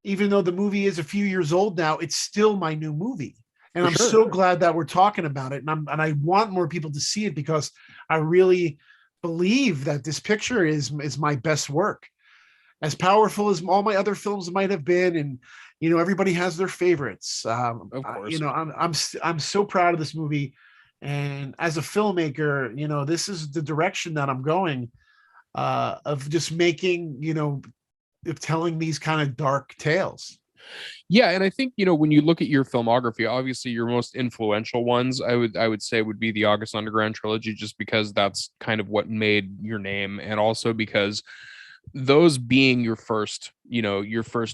even though the movie is a few years old now, it's still my new movie. And I'm so glad that we're talking about it. And I want more people to see it because I really believe that this picture is my best work. As powerful as all my other films might have been, and everybody has their favorites. Of course. I'm so proud of this movie. And as a filmmaker, this is the direction that I'm going, of just making, of telling these kind of dark tales. Yeah, and I think when you look at your filmography, obviously your most influential ones, I would say would be the August Underground trilogy, just because that's kind of what made your name, and also because those being your first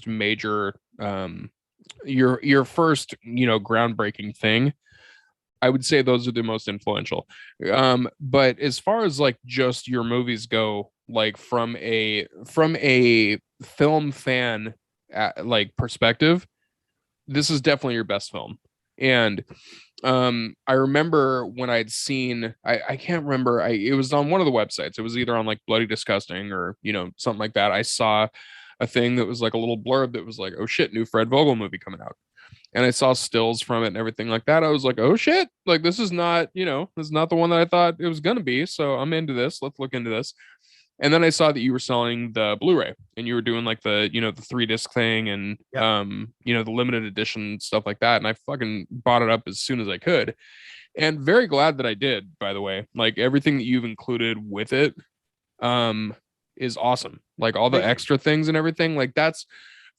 major, your first groundbreaking thing. I would say those are the most influential. But as far as like just your movies go, like from a film fan like perspective, this is definitely your best film. And I remember when I'd seen, I can't remember, it was on one of the websites. It was either on like Bloody Disgusting or something like that. I saw a thing that was like a little blurb that was like, oh shit, new Fred Vogel movie coming out. And I saw stills from it and everything like that. I was like, oh shit, like this is not the one that I thought it was gonna be. So I'm into this. Let's look into this. And then I saw that you were selling the Blu-ray and you were doing like the, the 3 disc thing and Yep. the limited edition stuff like that. And I fucking bought it up as soon as I could. And very glad that I did, by the way. Like everything that you've included with it is awesome. Like all the Thank you. extra things and everything. Like that's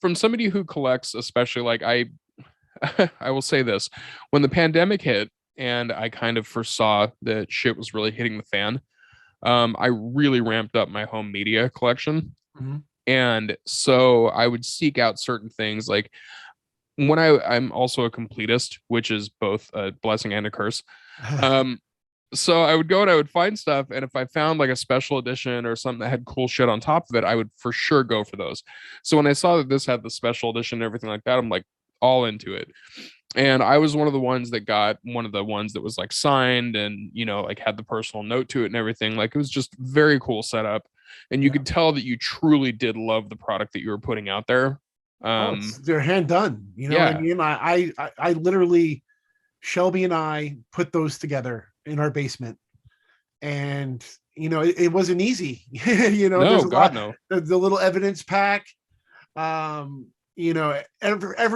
from somebody who collects, especially like I will say this. When the pandemic hit and I kind of foresaw that shit was really hitting the fan, I really ramped up my home media collection. Mhm. And so I would seek out certain things like when I'm also a completist, which is both a blessing and a curse. Um, so I would go and I would find stuff, and if I found like a special edition or something that had cool shit on top of it, I would for sure go for those. So when I saw that this had the special edition and everything like that, I'm like all into it. And I was one of the ones that got one of the ones that was like signed and like had the personal note to it and everything. Like it was just very cool setup. And you Yeah. could tell that you truly did love the product that you were putting out there. Oh, they're hand done. You know what I Yeah. mean? I literally, Shelby and I put those together in our basement, and it wasn't easy. There's No, a God lot. no. The little evidence pack, every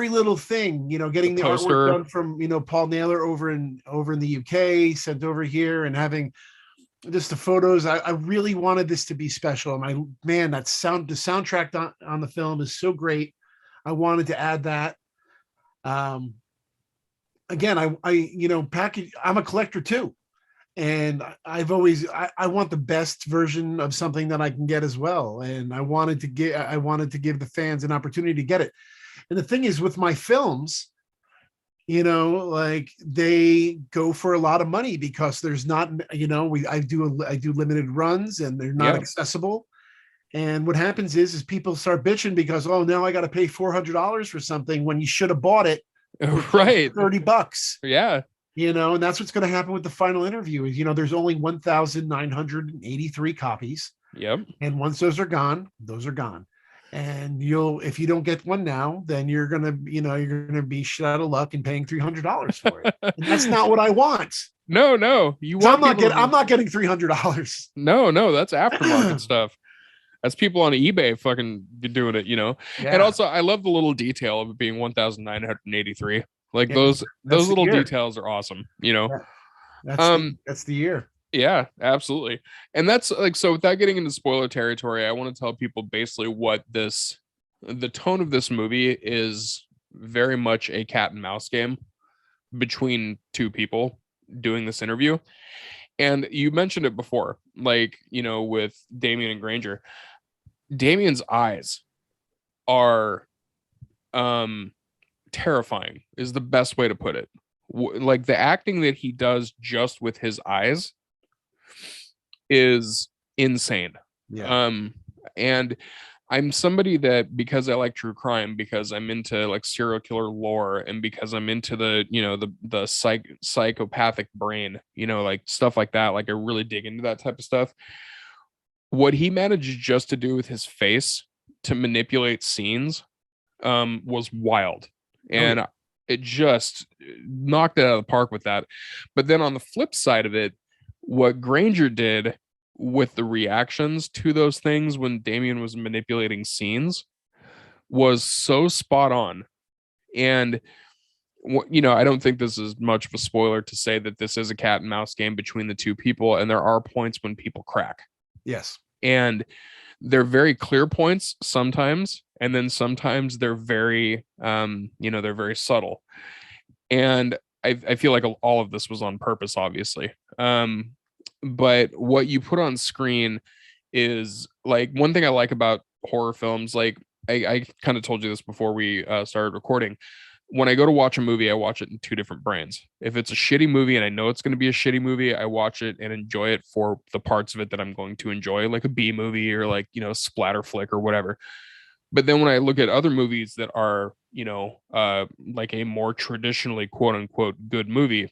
little thing. The Getting the artwork poster. done from Paul Naylor over in the UK, sent over here, and having just the photos. I really wanted this to be special. And the soundtrack on the film is so great. I wanted to add that. Um, Again, package. I'm a collector too, and I want the best version of something that I can get as well. And I wanted to give the fans an opportunity to get it. And the thing is, with my films, like they go for a lot of money because there's not, I do limited runs and they're not Yeah. accessible. And what happens is people start bitching because, oh, now I got to pay $400 for something when you should have bought it for Right. $30. Yeah. And that's what's going to happen with the final interview is, there's only 1,983 copies. Yep. And once those are gone, those are gone. And if you don't get one now, then you're gonna be shit out of luck and paying $300 for it. And that's not what I want. No. You So want people to I'm not getting $300. No, that's aftermarket stuff. That's people on eBay fucking doing it. And Yeah, also I love the little detail of it being 1,983. Like yeah, those that's the little year. details are awesome. Yeah, Um, that's the year. yeah, absolutely. And that's like, so without getting into spoiler territory, I want to tell people basically the tone of this movie is very much a cat and mouse game between two people doing this interview. And you mentioned it before, like, with Damien and Granger. Damien's eyes are terrifying is the best way to put it. Like the acting that he does just with his eyes is insane. Yeah. And I'm somebody that, because I like true crime, because I'm into like serial killer lore, and because I'm into the psychopathic brain, like stuff like that. Like I really dig into that type of stuff. What he managed just to do with his face to manipulate scenes was wild. Oh, And yeah. it just knocked it out of the park with that. But then on the flip side of it, what Granger did with the reactions to those things when Damien was manipulating scenes was so spot on. And I don't think this is much of a spoiler to say that this is a cat and mouse game between the two people, and there are points when people crack. Yes. And they're very clear points sometimes, and then sometimes they're very they're very subtle. And I feel like all of this was on purpose, obviously. But what you put on screen is like one thing I like about horror films. Like I kind of told you this before we started recording. When I go to watch a movie, I watch it in two different brains. If it's a shitty movie and I know it's going to be a shitty movie, I watch it and enjoy it for the parts of it that I'm going to enjoy, like a B movie or like, splatter flick or whatever. But then when I look at other movies that are, like a more traditionally quote unquote good movie,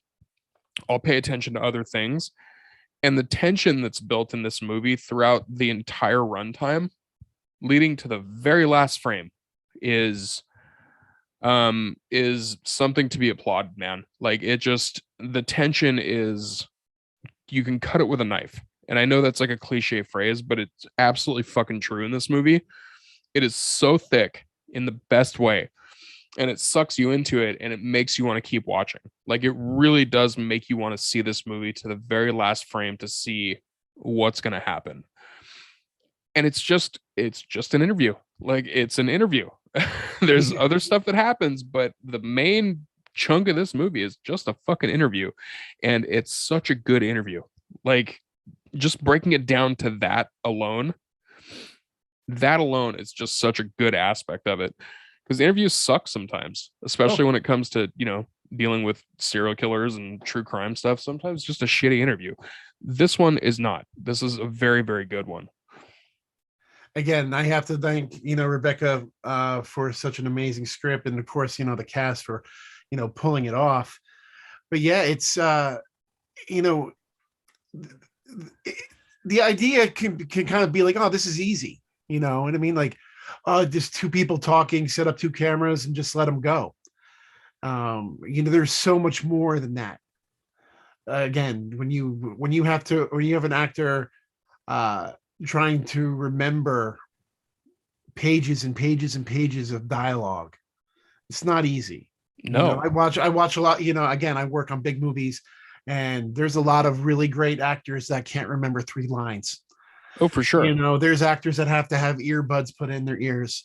I'll pay attention to other things. And the tension that's built in this movie throughout the entire runtime, leading to the very last frame, is something to be applauded, man. Like it just, the tension is, you can cut it with a knife. And I know that's like a cliche phrase, but it's absolutely fucking true in this movie. It is so thick in the best way, and it sucks you into it, and it makes you want to keep watching. Like it really does make you want to see this movie to the very last frame to see what's going to happen. And it's just an interview. Like it's an interview. There's other stuff that happens, but the main chunk of this movie is just a fucking interview, and it's such a good interview. Like just breaking it down to that alone is just such a good aspect of it, because interviews suck sometimes, especially Oh, when it comes to dealing with serial killers and true crime stuff. Sometimes just a shitty interview. This one is not. This is a very, very good one. again, I have to thank Rebecca for such an amazing script, and of course the cast for pulling it off. But yeah, it's you know the idea can kind of be like, oh, this is easy, what I mean? Like, oh, just two people talking, set up two cameras, and just let them go. There's so much more than that. Again, when you have an actor trying to remember pages and pages and pages of dialogue, it's not easy. No. I watch a lot. Again, I work on big movies, and there's a lot of really great actors that can't remember three lines. Oh, for sure. There's actors that have to have earbuds put in their ears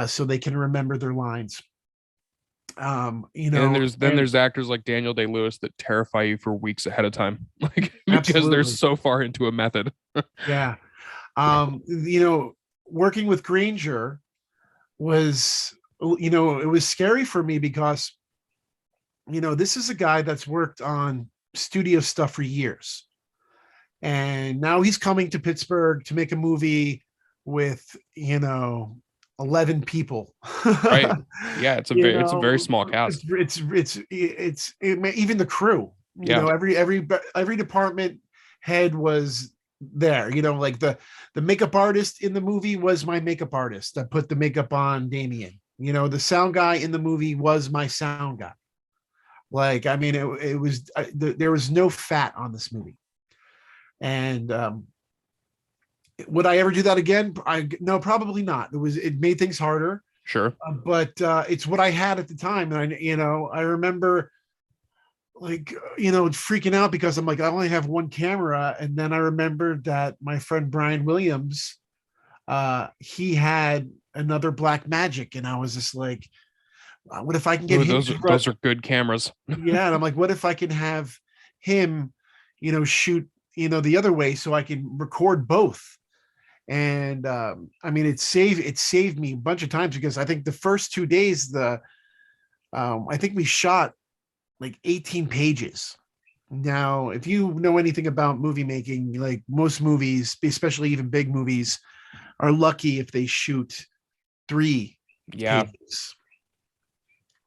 so they can remember their lines. And there's actors like Daniel Day-Lewis that terrify you for weeks ahead of time, like because they're Absolutely. so far into a method. Yeah. Working with Granger was, it was scary for me because, this is a guy that's worked on studio stuff for years. And now he's coming to Pittsburgh to make a movie with, 11 people. Right. Yeah, it's a very small cast. Even the crew, Yeah. every department head was there. Like the makeup artist in the movie was my makeup artist. I put the makeup on Damien. The sound guy in the movie was my sound guy. Like, I mean, it was there was no fat on this movie. And would I ever do that again? No, probably not. It made things harder, Sure. but it's what I had at the time. And I remember like, freaking out because I'm like, I only have one camera. And then I remembered that my friend Brian Williams, he had another Black Magic, and I was just like, what if I can get Ooh, him those are good cameras. yeah, and I'm like, what if I can have him, shoot, the other way so I can record both. And I mean, it saved me a bunch of times because I think the first 2 days, I think we shot like 18 pages. Now, if you know anything about movie making, like most movies, especially even big movies, are lucky if they shoot 3 Yeah, pages,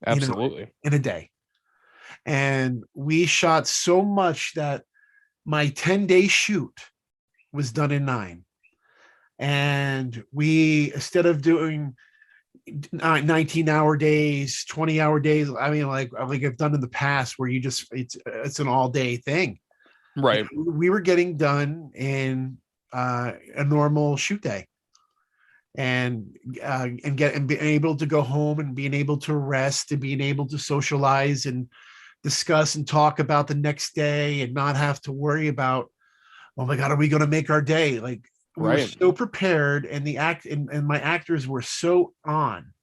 absolutely. in a day. And we shot so much that my 10-day shoot was done in 9. And we, instead of doing 19-hour days, 20-hour days, I mean, like I've done in the past where it's an all-day thing. Right. We were getting done in a normal shoot day, and being able to go home and being able to rest and being able to socialize and discuss and talk about the next day and not have to worry about, oh my God, are we going to make our day? Like, we were Right. so prepared, and and my actors were so on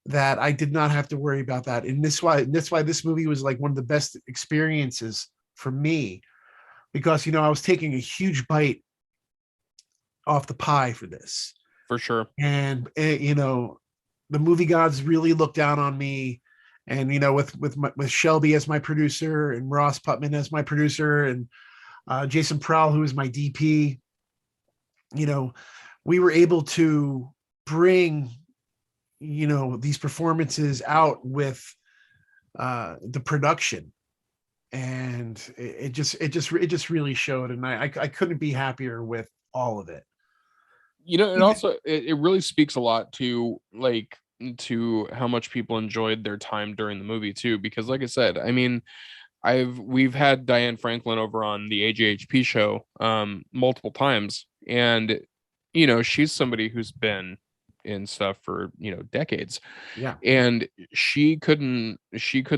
that I did not have to worry about that. And that's why this movie was like one of the best experiences for me, because I was taking a huge bite off the pie for this. For sure. And the movie gods really looked down on me. And with Shelby as my producer, and Ross Putman as my producer, and Jason Prowl, who is my DP, we were able to bring these performances out with the production, and it just really showed. And I couldn't be happier with all of it. It also it really speaks a lot to how much people enjoyed their time during the movie too, because like I said, I mean, we've had Diane Franklin over on the AGHP show multiple times, and she's somebody who's been in stuff for decades, Yeah. and she couldn't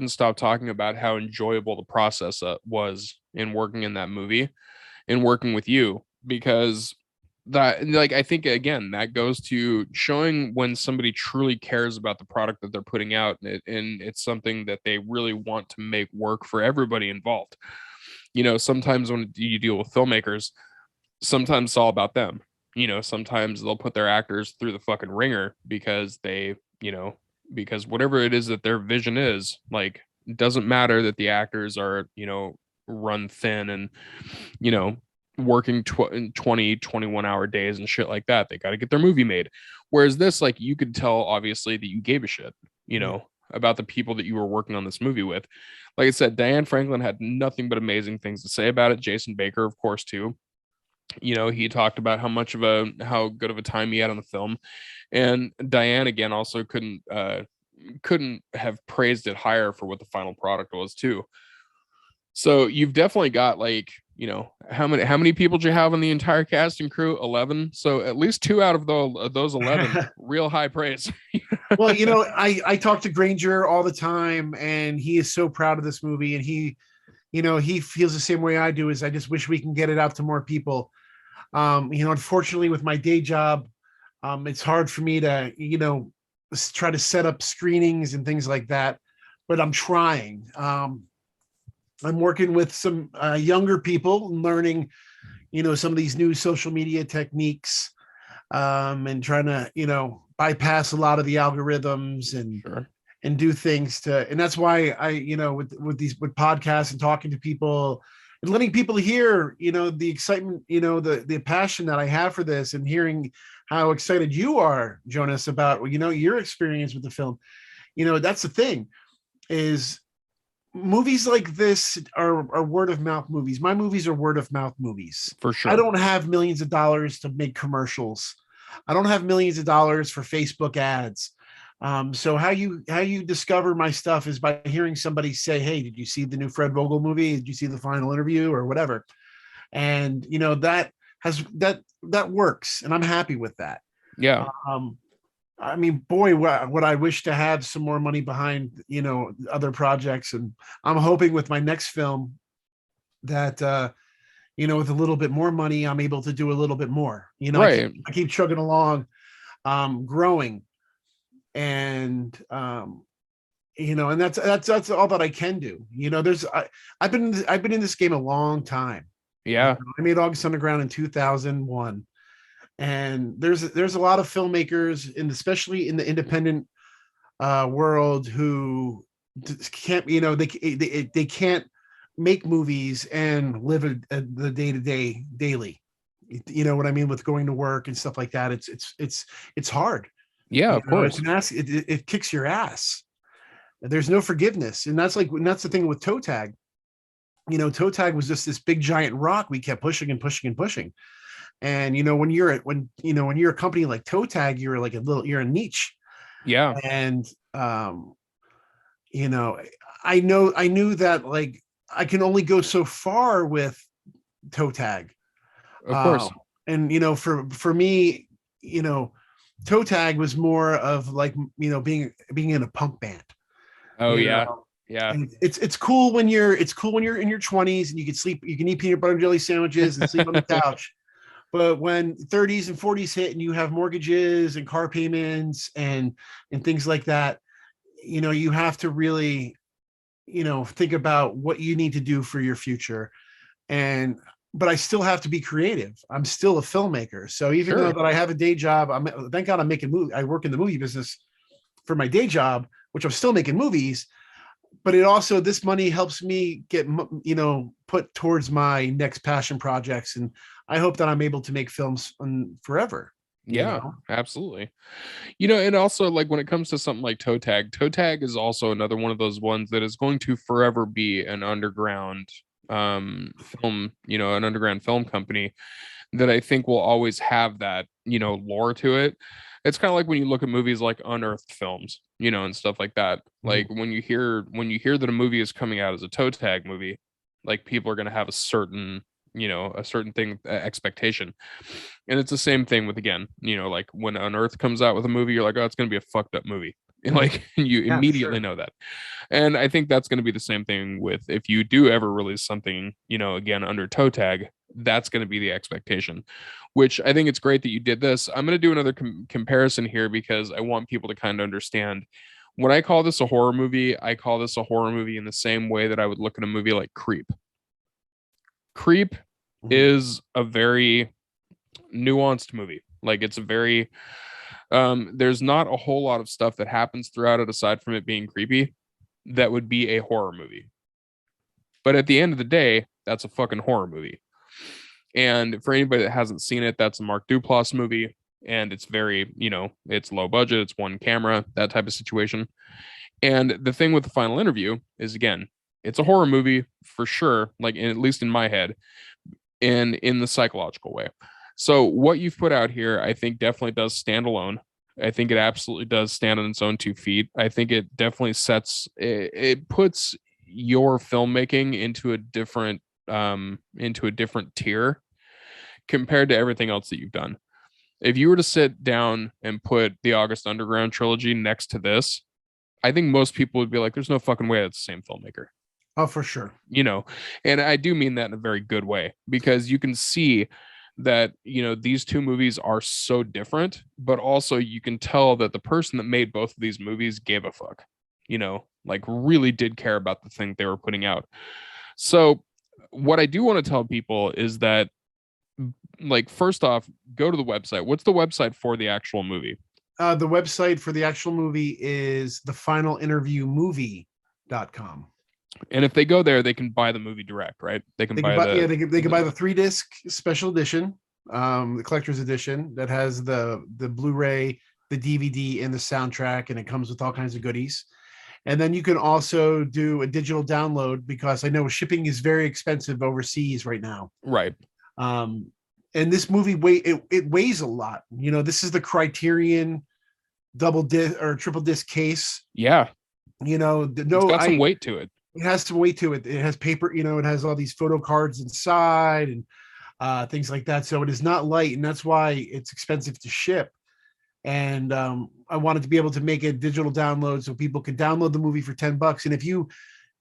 stop talking about how enjoyable the process was in working in that movie and working with you, because that, like, I think again that goes to showing when somebody truly cares about the product that they're putting out, and it's something that they really want to make work for everybody involved. Sometimes when you deal with filmmakers, sometimes it's all about them. Sometimes they'll put their actors through the fucking ringer because because whatever it is that their vision is, like, it doesn't matter that the actors are run thin and you know working 20 21-hour days and shit like that. They got to get their movie made. Whereas this, like, you could tell obviously that you gave a shit Yeah. about the people that you were working on this movie with. Like I said, Diane Franklin had nothing but amazing things to say about it. Jason Baker, of course, too. He talked about how good of a time he had on the film. And Diane again also couldn't have praised it higher for what the final product was too. So you've definitely got, like, how many people do you have in the entire cast and crew? 11. So at least 2 out of those 11 real high praise. Well, I talk to Granger all the time, and he is so proud of this movie, and he feels the same way I do. Is I just wish we can get it out to more people. Unfortunately, with my day job, it's hard for me to try to set up screenings and things like that, but I'm trying. I'm working with some younger people, learning some of these new social media techniques, and trying to bypass a lot of the algorithms and Sure. and do things and that's why I with podcasts and talking to people and letting people hear the excitement, the passion that I have for this, and hearing how excited you are, Jonas, about your experience with the film. That's the thing, is movies like this are word of mouth movies. My movies are word of mouth movies. For I sure. don't have millions of dollars to make commercials. I don't have millions of dollars for Facebook ads. So how you discover my stuff is by hearing somebody say, "Hey, did you see the new Fred Vogel movie? Did you see the final interview or whatever?" And that works, and I'm happy with that. Yeah. Um, I mean, boy, what I wish to have some more money behind other projects, and I'm hoping with my next film that with a little bit more money, I'm able to do a little bit more. Right. I keep chugging along, growing, and and that's all that I can do. I've been in this game a long time. Yeah. I made August Underground in 2001, and there's a lot of filmmakers, and especially in the independent world, who can't they can't make movies and live the day-to-day daily. You know what I mean, with going to work and stuff like that. It's hard. Yeah, of course. It kicks your ass. There's no forgiveness, and that's the thing with toe tag. Toe tag was just this big giant rock we kept pushing and pushing and pushing. And when you're a company like Toe Tag, you're a niche. Yeah. And I knew that, like, I can only go so far with Toe Tag. Of course. And for me, Toe Tag was more of, like, being in a punk band. Oh you yeah. know? Yeah. And it's cool when you're in your 20s and you can eat peanut butter and jelly sandwiches and sleep on the couch. But when 30s and 40s hit and you have mortgages and car payments and things like that, you have to really, think about what you need to do for your future. But I still have to be creative. I'm still a filmmaker. So even Sure. though that I have a day job, thank God I'm making movies. I work in the movie business for my day job, which I'm still making movies. But this money helps me get, put towards my next passion projects. And I hope that I'm able to make films forever. Yeah, absolutely. And also, like, when it comes to something like Toe Tag is also another one of those ones that is going to forever be an underground film, an underground film company that I think will always have that, lore to it. It's kind of like when you look at movies like unearthed films, and stuff like that. Mhm. Like when you hear that a movie is coming out as a toe tag movie, like people are going to have a certain thing expectation. And it's the same thing with, again, like when Unearthed comes out with a movie, you're like, oh, it's going to be a fucked up movie. And Mhm. like you Yeah, for immediately sure. know that. And I think that's going to be the same thing with, if you do ever release something, again, under toe tag, that's going to be the expectation, which I think it's great that you did this. I'm going to do another comparison here because I want people to kind of understand. When I call this a horror movie, I call this a horror movie in the same way that I would look at a movie like Creep. Creep Mhm. is a very nuanced movie. Like it's a very there's not a whole lot of stuff that happens throughout it aside from it being creepy that would be a horror movie. But at the end of the day, that's a fucking horror movie. And for anybody that hasn't seen it, that's a Mark Duplass movie. And it's very, it's low budget, it's one camera, that type of situation. And the thing with the final interview is, again, it's a horror movie for sure, like at least in my head, and in the psychological way. So what you've put out here, I think definitely does stand alone. I think it absolutely does stand on its own 2 feet. I think it definitely it puts your filmmaking into a different tier compared to everything else that you've done. If you were to sit down and put the August Underground trilogy next to this, I think most people would be like, there's no fucking way that's the same filmmaker. Oh, for sure. you know and I do mean that in a very good way, because you can see that these two movies are so different, but also you can tell that the person that made both of these movies gave a fuck, like really did care about the thing they were putting out. So what I do want to tell people is that, like, first off, go to the website. What's the website for the actual movie? The website for the actual movie is thefinalinterviewmovie.com. And if they go there, they can buy the movie direct, right? They can They can buy buy, yeah, the, they can buy the 3 disc special edition, the collector's edition that has the Blu-ray, the DVD, and the soundtrack, and it comes with all kinds of goodies. And then you can also do a digital download, because I know shipping is very expensive overseas right now. right. Um, and this movie it weighs a lot. This is the Criterion double disc or triple disc case. Yeah, it's No, got some weight to it. it has some weight to it. It has paper, it has all these photo cards inside and things like that. So it is not light, and that's why it's expensive to ship. And I wanted to be able to make a digital download so people can download the movie for $10. And if you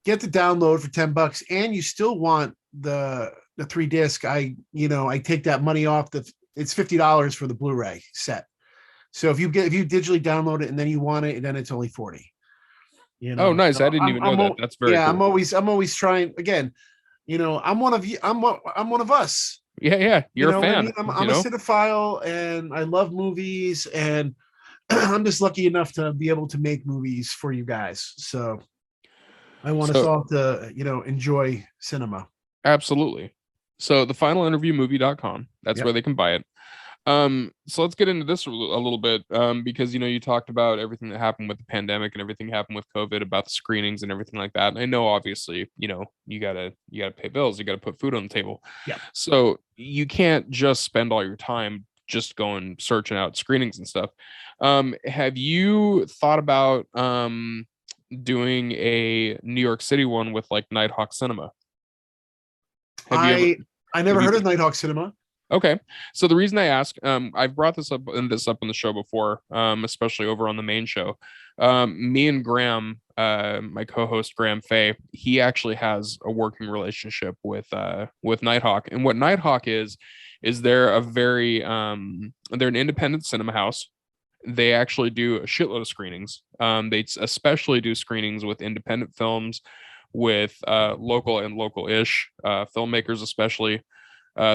get the download for $10 and you still want the 3 disc, I take that money off. It's $50 for the Blu-ray set. So if you digitally download it and then you want it, then it's only 40. Oh, nice. I So didn't even know that. That's very yeah, cool. I'm always trying. Again, I'm one of you. I'm one of us. Yeah, yeah. You You're a know what I mean? fan, I'm a cinephile, and I love movies, and I'm just lucky enough to be able to make movies for you guys. So I want us So all to, enjoy cinema. absolutely. So the finalinterviewmovie.com, that's Yep. where they can buy it. So let's get into this a little bit, because you talked about everything that happened with the pandemic and everything happened with COVID, about the screenings and everything like that. And I know, obviously, you gotta pay bills, you gotta put food on the table. Yeah. So you can't just spend all your time just going searching out screenings and stuff. Have you thought about doing a New York City one with like Nighthawk Cinema? Have you ever I have never you heard of Nighthawk Cinema. Okay. So the reason I ask, I've brought this up on the show before, especially over on the main show. Me and Graham, my co-host Graham Fay, he actually has a working relationship with Nighthawk. And what Nighthawk is they're an independent cinema house. They actually do a shitload of screenings. They especially do screenings with independent films, with local and local-ish filmmakers, especially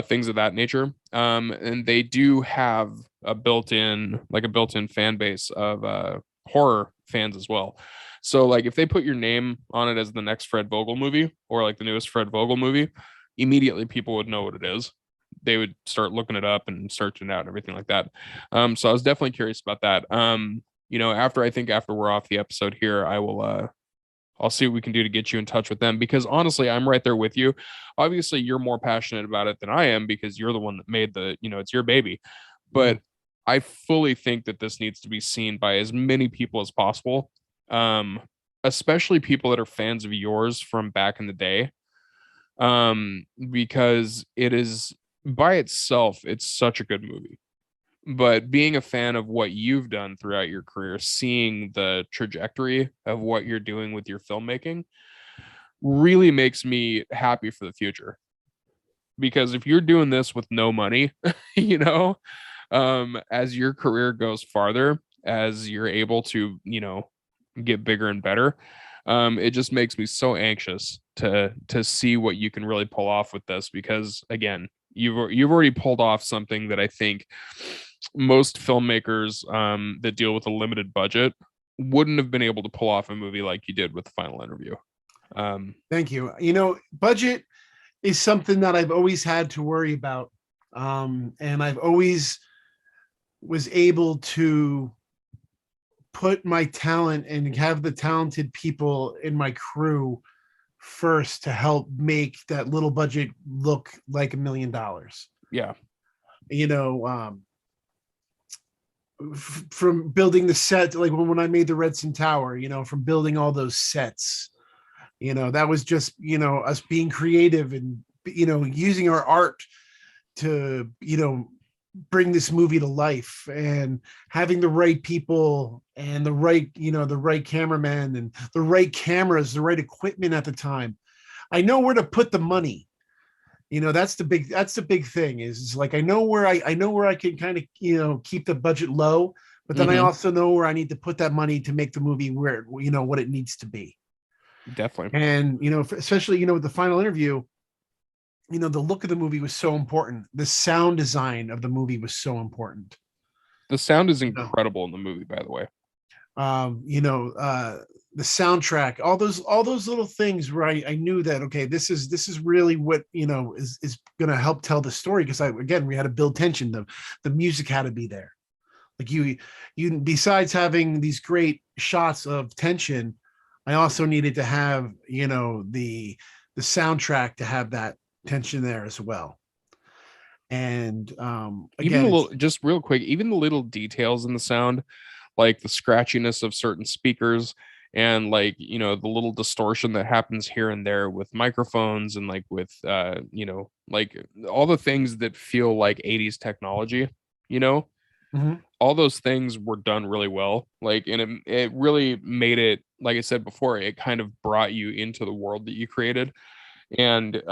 things of that nature. And they do have a built-in fan base of horror fans as well. So like if they put your name on it as the next Fred Vogel movie, or like the newest Fred Vogel movie, immediately people would know what it is. They would start looking it up and searching it out and everything like that. So I was definitely curious about that. After we're off the episode here, I'll see what we can do to get you in touch with them, because honestly, I'm right there with you. Obviously, you're more passionate about it than I am, because you're the one that made it's your baby. But I fully think that this needs to be seen by as many people as possible, um, especially people that are fans of yours from back in the day, because it is by itself, it's such a good movie. But being a fan of what you've done throughout your career, seeing the trajectory of what you're doing with your filmmaking really makes me happy for the future. Because if you're doing this with no money, you know, as your career goes farther, as you're able to, get bigger and better, it just makes me so anxious to see what you can really pull off with this. Because again, you've already pulled off something that I think most filmmakers that deal with a limited budget wouldn't have been able to pull off a movie like you did with the final interview. Thank you. Budget is something that I've always had to worry about. And I've always was able to put my talent and have the talented people in my crew first to help make that little budget look like $1 million. Yeah. From building the set, like when I made the Redson Tower, from building all those sets, that was just, us being creative and, using our art to, bring this movie to life, and having the right people and the right cameraman and the right cameras, the right equipment at the time. I know where to put the money. That's the big thing is like, I know where I can kind of, keep the budget low, but then I also know where I need to put that money to make the movie where, what it needs to be. Definitely. And, especially, with the final interview, the look of the movie was so important. The sound design of the movie was so important. The sound is incredible in the movie, by the way. The soundtrack, all those little things where I knew that, okay, this is really what, is going to help tell the story. Because we had to build tension. The music had to be there. Like you besides having these great shots of tension, I also needed to have, the soundtrack to have that tension there as well. And again, just real quick, even the little details in the sound, like the scratchiness of certain speakers, and like, the little distortion that happens here and there with microphones, and like with like all the things that feel like 80s technology, all those things were done really well. Like, and it really made it, like I said before, it kind of brought you into the world that you created. And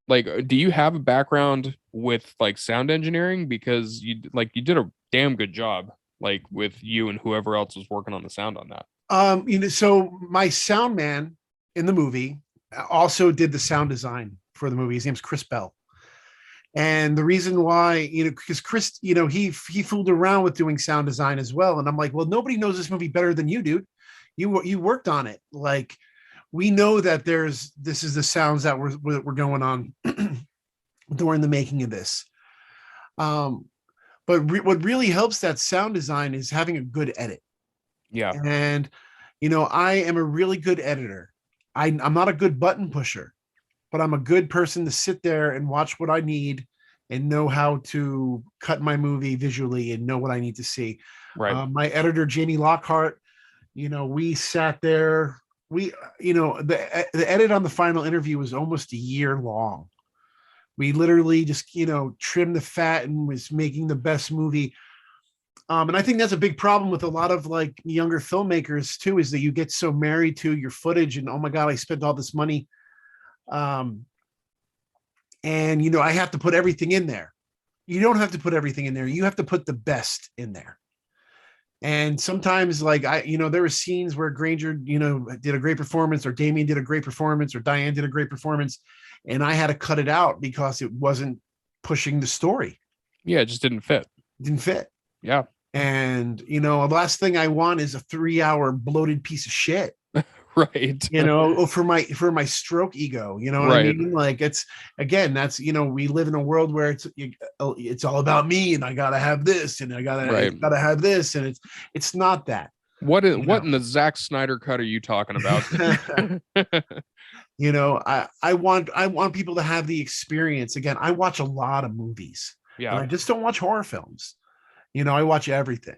like, do you have a background with like sound engineering? Because you did a damn good job, like with you and whoever else was working on the sound on that. So my sound man in the movie also did the sound design for the movie. His name's Chris Bell. And the reason why, because Chris, he fooled around with doing sound design as well. And I'm like, well, nobody knows this movie better than you, dude. You worked on it. Like, we know that this is the sounds that were going on during the making of this. But what really helps that sound design is having a good edit. Yeah. And, I am a really good editor. I'm not a good button pusher, but I'm a good person to sit there and watch what I need and know how to cut my movie visually and know what I need to see. Right. My editor, Jamie Lockhart, we sat there. The edit on the final interview was almost a year long. We literally just, trimmed the fat and was making the best movie. And I think that's a big problem with a lot of like younger filmmakers too, is that you get so married to your footage and, oh my God, I spent all this money. And, I have to put everything in there. You don't have to put everything in there. You have to put the best in there. And sometimes like there were scenes where Granger, did a great performance, or Damien did a great performance, or Diane did a great performance. And I had to cut it out because it wasn't pushing the story. Yeah. It just didn't fit. Yeah. And, the last thing I want is a 3-hour bloated piece of shit. Right. For my stroke ego, what right. I mean? Like, it's, again, that's, we live in a world where it's all about me, and I gotta have this, and I gotta have this, and it's not that. What in the Zack Snyder Cut are you talking about? I want people to have the experience. Again, I watch a lot of movies. Yeah. And I just don't watch horror films. I watch everything.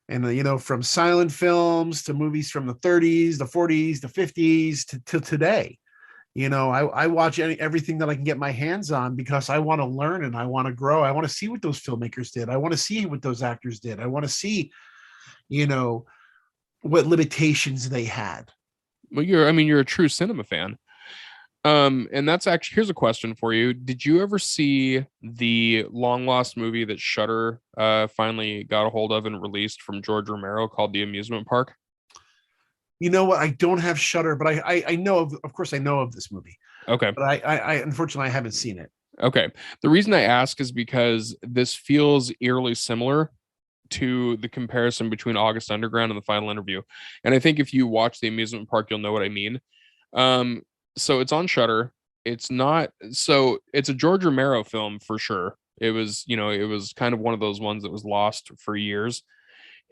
And from silent films to movies from the 30s, the 40s, the 50s to today. I watch everything that I can get my hands on because I want to learn and I want to grow. I want to see what those filmmakers did. I want to see what those actors did. I want to see, what limitations they had. Well, you're a true cinema fan. And that's actually, here's a question for you. Did you ever see the long lost movie that Shudder finally got a hold of and released from George Romero called The Amusement Park? You know what? I don't have Shudder, but I know of course I know of this movie. Okay. But I unfortunately I haven't seen it. Okay. The reason I ask is because this feels eerily similar to the comparison between August Underground and the final interview. And I think if you watch The Amusement Park, you'll know what I mean. So it's on Shudder. It's a George Romero film for sure. It was kind of one of those ones that was lost for years.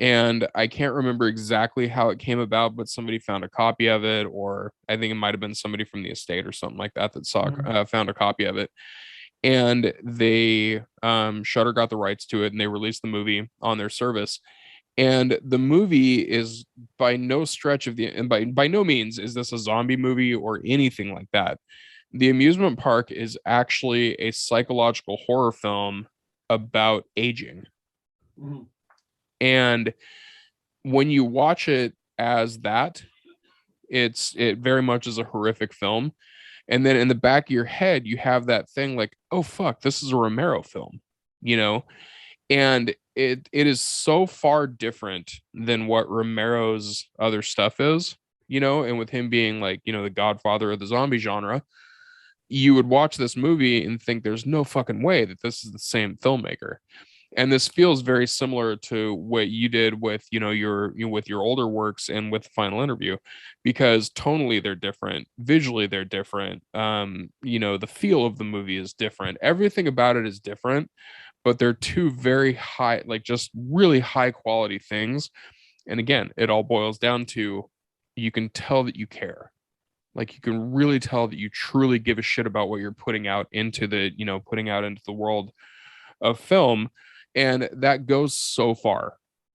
And I can't remember exactly how it came about, but somebody found a copy of it, or I think it might have been somebody from the estate or something like that found a copy of it. And they Shudder got the rights to it, and they released the movie on their service. And the movie is by no stretch of the and by no means is this a zombie movie or anything like that. The Amusement Park is actually a psychological horror film about aging. Mm-hmm. And when you watch it as that, it very much is a horrific film. And then in the back of your head, you have that thing like, oh fuck, this is a Romero film, and it is so far different than what Romero's other stuff is, and with him being like, the godfather of the zombie genre, you would watch this movie and think there's no fucking way that this is the same filmmaker. And this feels very similar to what you did with with your older works and with the final interview, because tonally they're different, visually they're different, the feel of the movie is different, everything about it is different, but they're two very high, like just really high quality things. And again, it all boils down to, you can tell that you care. Like, you can really tell that you truly give a shit about what you're putting out into the world of film. And that goes so far.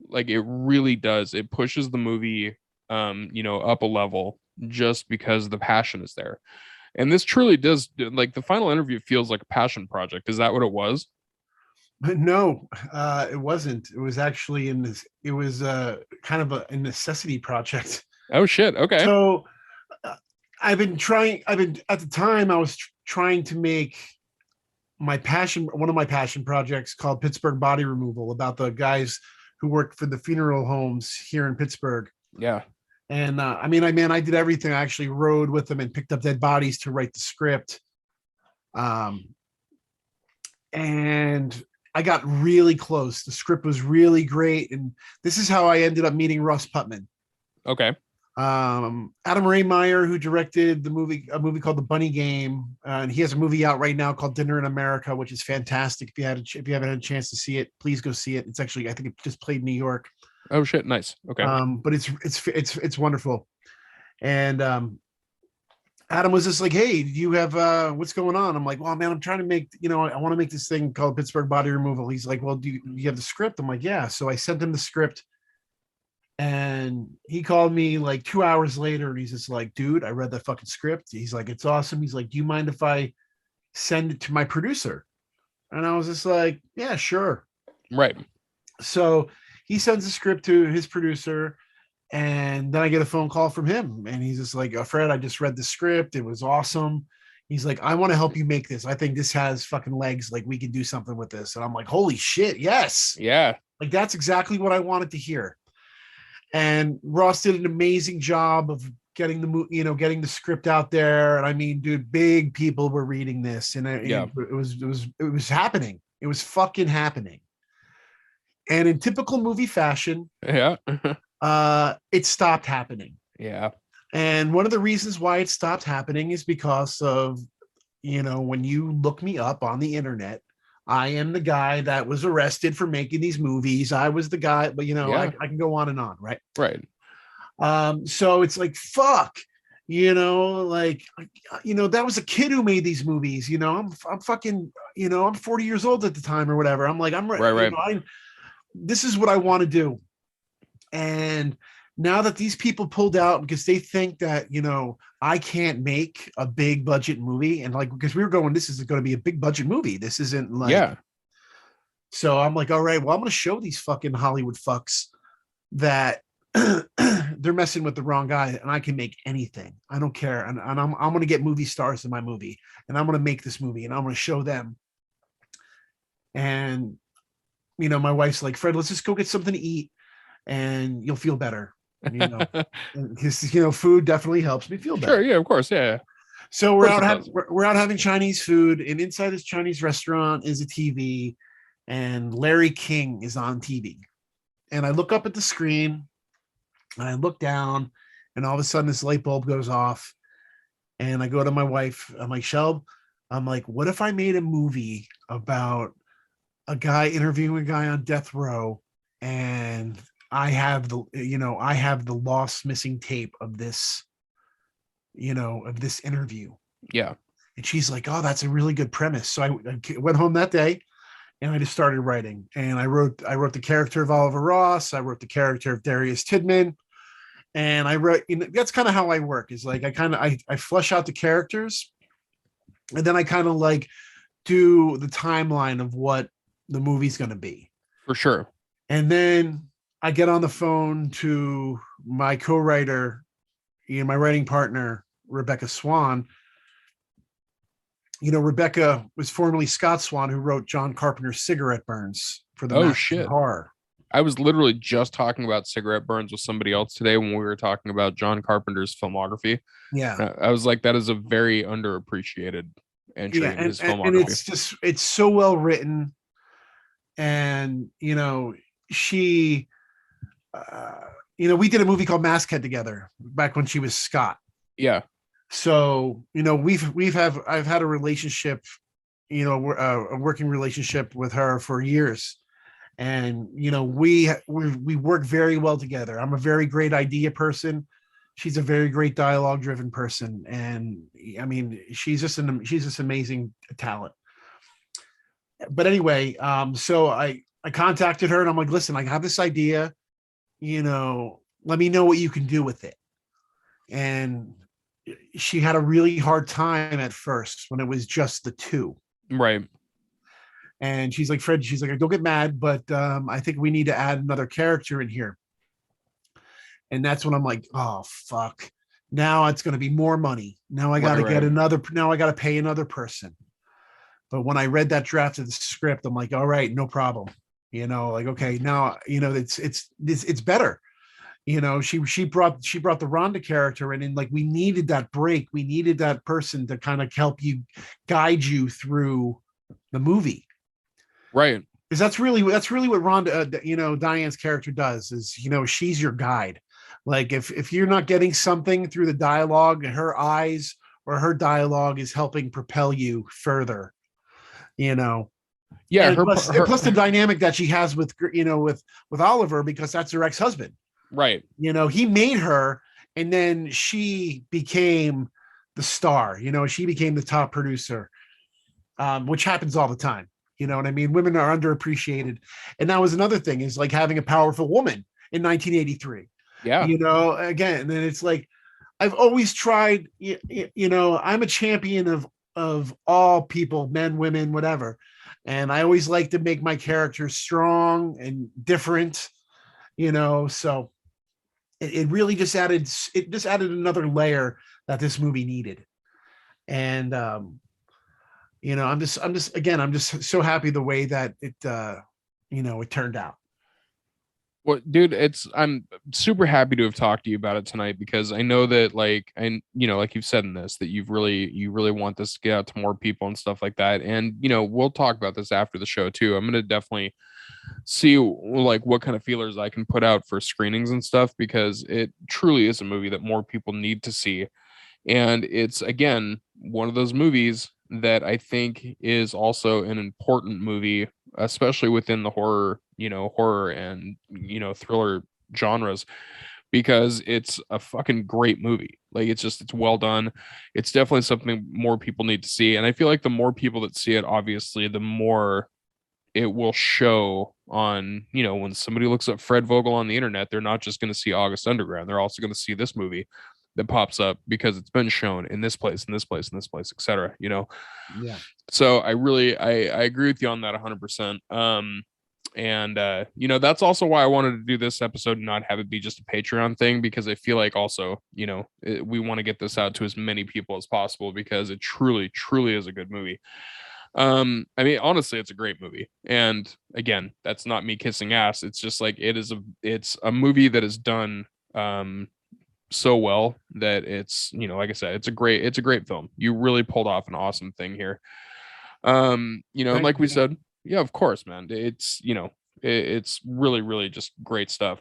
Like, it really does. It pushes the movie up a level just because the passion is there. And this truly does, like, the final interview feels like a passion project. Is that what it was? No, it wasn't. It was actually it was kind of a necessity project. Oh shit. Okay. So I've been at the time I was trying to make one of my passion projects called Pittsburgh Body Removal, about the guys who work for the funeral homes here in Pittsburgh. Yeah. And I did everything. I actually rode with them and picked up dead bodies to write the script. And I got really close. The script was really great. And this is how I ended up meeting Russ Putman. Okay. Adam Ray Meyer, who directed a movie called The Bunny Game, and he has a movie out right now called Dinner in America, which is fantastic. If you haven't had a chance to see it, please go see it. It's actually, I think it just played in New York. Oh shit, nice. Okay. But it's wonderful. And Adam was just like, "Hey, do you have what's going on?" I'm like, "Well, man, I'm trying to make, I want to make this thing called Pittsburgh Body Removal." He's like, "Well, do you have the script?" I'm like, "Yeah." So I sent him the script. And he called me like 2 hours later, and he's just like, "Dude, I read that fucking script." He's like, "It's awesome." He's like, "Do you mind if I send it to my producer?" And I was just like, "Yeah, sure." Right. So he sends the script to his producer, and then I get a phone call from him, and he's just like, "Fred, I just read the script. It was awesome." He's like, "I want to help you make this. I think this has fucking legs. Like, we can do something with this." And I'm like, "Holy shit, yes." Yeah. Like, that's exactly what I wanted to hear. And Ross did an amazing job of getting the script out there. And I mean, dude, big people were reading this, and Yeah. it was happening. It was fucking happening. And in typical movie fashion, Yeah. it stopped happening. Yeah. And one of the reasons why it stopped happening is because of, when you look me up on the internet, I am the guy that was arrested for making these movies. I was the guy, but I can go on and on, right? Right. So it's like, fuck, that was a kid who made these movies. I'm fucking, I'm 40 years old at the time or whatever. I'm like, I'm right. this is what I want to do. And now that these people pulled out because they think that, I can't make a big budget movie, and like, because we were going, this is going to be a big budget movie. This isn't like, Yeah. So I'm like, all right, well, I'm going to show these fucking Hollywood fucks that they're messing with the wrong guy, and I can make anything. I don't care. And I'm going to get movie stars in my movie, and I'm going to make this movie, and I'm going to show them. And, my wife's like, Fred, let's just go get something to eat and you'll feel better. Because, food definitely helps me feel better. Sure. Yeah, of course. Yeah. So we're out having Chinese food, and inside this Chinese restaurant is a TV, and Larry King is on TV. And I look up at the screen and I look down, and all of a sudden this light bulb goes off. And I go to my wife. I'm like, Shelb, what if I made a movie about a guy interviewing a guy on death row, and I have the lost missing tape of this, of this interview. Yeah. And she's like, oh, that's a really good premise. So I went home that day and I just started writing, and I wrote the character of Oliver Ross. I wrote the character of Darius Tidman. And I wrote, that's kind of how I work, is like, I flesh out the characters, and then I kind of like do the timeline of what the movie's going to be. For sure. And then I get on the phone to my co-writer, my writing partner, Rebecca Swan. Rebecca was formerly Scott Swan, who wrote John Carpenter's Cigarette Burns for the shit horror. I was literally just talking about Cigarette Burns with somebody else today when we were talking about John Carpenter's filmography. Yeah. I was like, that is a very underappreciated entry in his filmography. And it's so well written. And, she, we did a movie called Masthead together back when she was Scott. Yeah. So, I've had a relationship, a working relationship with her for years. And, we work very well together. I'm a very great idea person. She's a very great dialogue driven person. And I mean, she's just amazing talent. But anyway, so I contacted her, and I'm like, listen, I have this idea, let me know what you can do with it. And she had a really hard time at first when it was just the two. Right. And she's like, Fred, don't get mad, but I think we need to add another character in here. And that's when I'm like, oh, fuck. Now it's going to be more money. Now I got to now I got to pay another person. But when I read that draft of the script, I'm like, all right, no problem. Okay, now, it's better. She brought the Rhonda character in, and like, we needed that break. We needed that person to kind of help you, guide you through the movie. Right. Because that's really what Rhonda, Diane's character does, is, she's your guide. Like, if you're not getting something through the dialogue, her eyes or her dialogue is helping propel you further, Yeah. Plus the dynamic that she has with Oliver, because that's her ex-husband. Right. He made her, and then she became the star. She became the top producer, which happens all the time. You know what I mean? Women are underappreciated. And that was another thing, is like having a powerful woman in 1983. Yeah. Again, and then it's like, I've always tried, I'm a champion of all people, men, women, whatever. And I always like to make my characters strong and different, so it really just added another layer that this movie needed. And, I'm just so happy the way that it turned out. Well, dude, I'm super happy to have talked to you about it tonight, because I know that, like you've said in this, that you really want this to get out to more people and stuff like that. And, we'll talk about this after the show too. I'm going to definitely see like what kind of feelers I can put out for screenings and stuff, because it truly is a movie that more people need to see. And it's, again, one of those movies that I think is also an important movie, especially within the horror and, thriller genres, because it's a fucking great movie. Like, it's well done. It's definitely something more people need to see. And I feel like the more people that see it, obviously, the more it will show on, when somebody looks up Fred Vogel on the internet, they're not just going to see August Underground. They're also going to see this movie that pops up because it's been shown in this place, in this place, in this place, etc. Yeah. So I agree with you on that 100%. And that's also why I wanted to do this episode and not have it be just a Patreon thing, because I feel like also, we want to get this out to as many people as possible because it truly, truly is a good movie. I mean, honestly, it's a great movie. And again, that's not me kissing ass. It's just like it's a movie that is done so well that it's, like I said, it's a great film. You really pulled off an awesome thing here. And like we said, yeah, of course, man. It's, it's really, really just great stuff.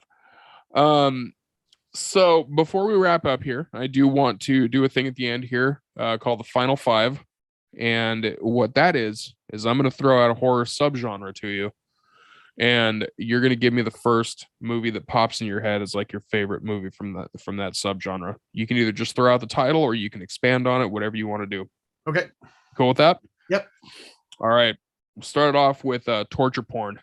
So before we wrap up here, I do want to do a thing at the end here called the Final Five. And what that is I'm going to throw out a horror subgenre to you. And you're going to give me the first movie that pops in your head as like your favorite movie from that subgenre. You can either just throw out the title or you can expand on it, whatever you want to do. Okay. Cool with that? Yep. All right. We'll start it off with torture porn.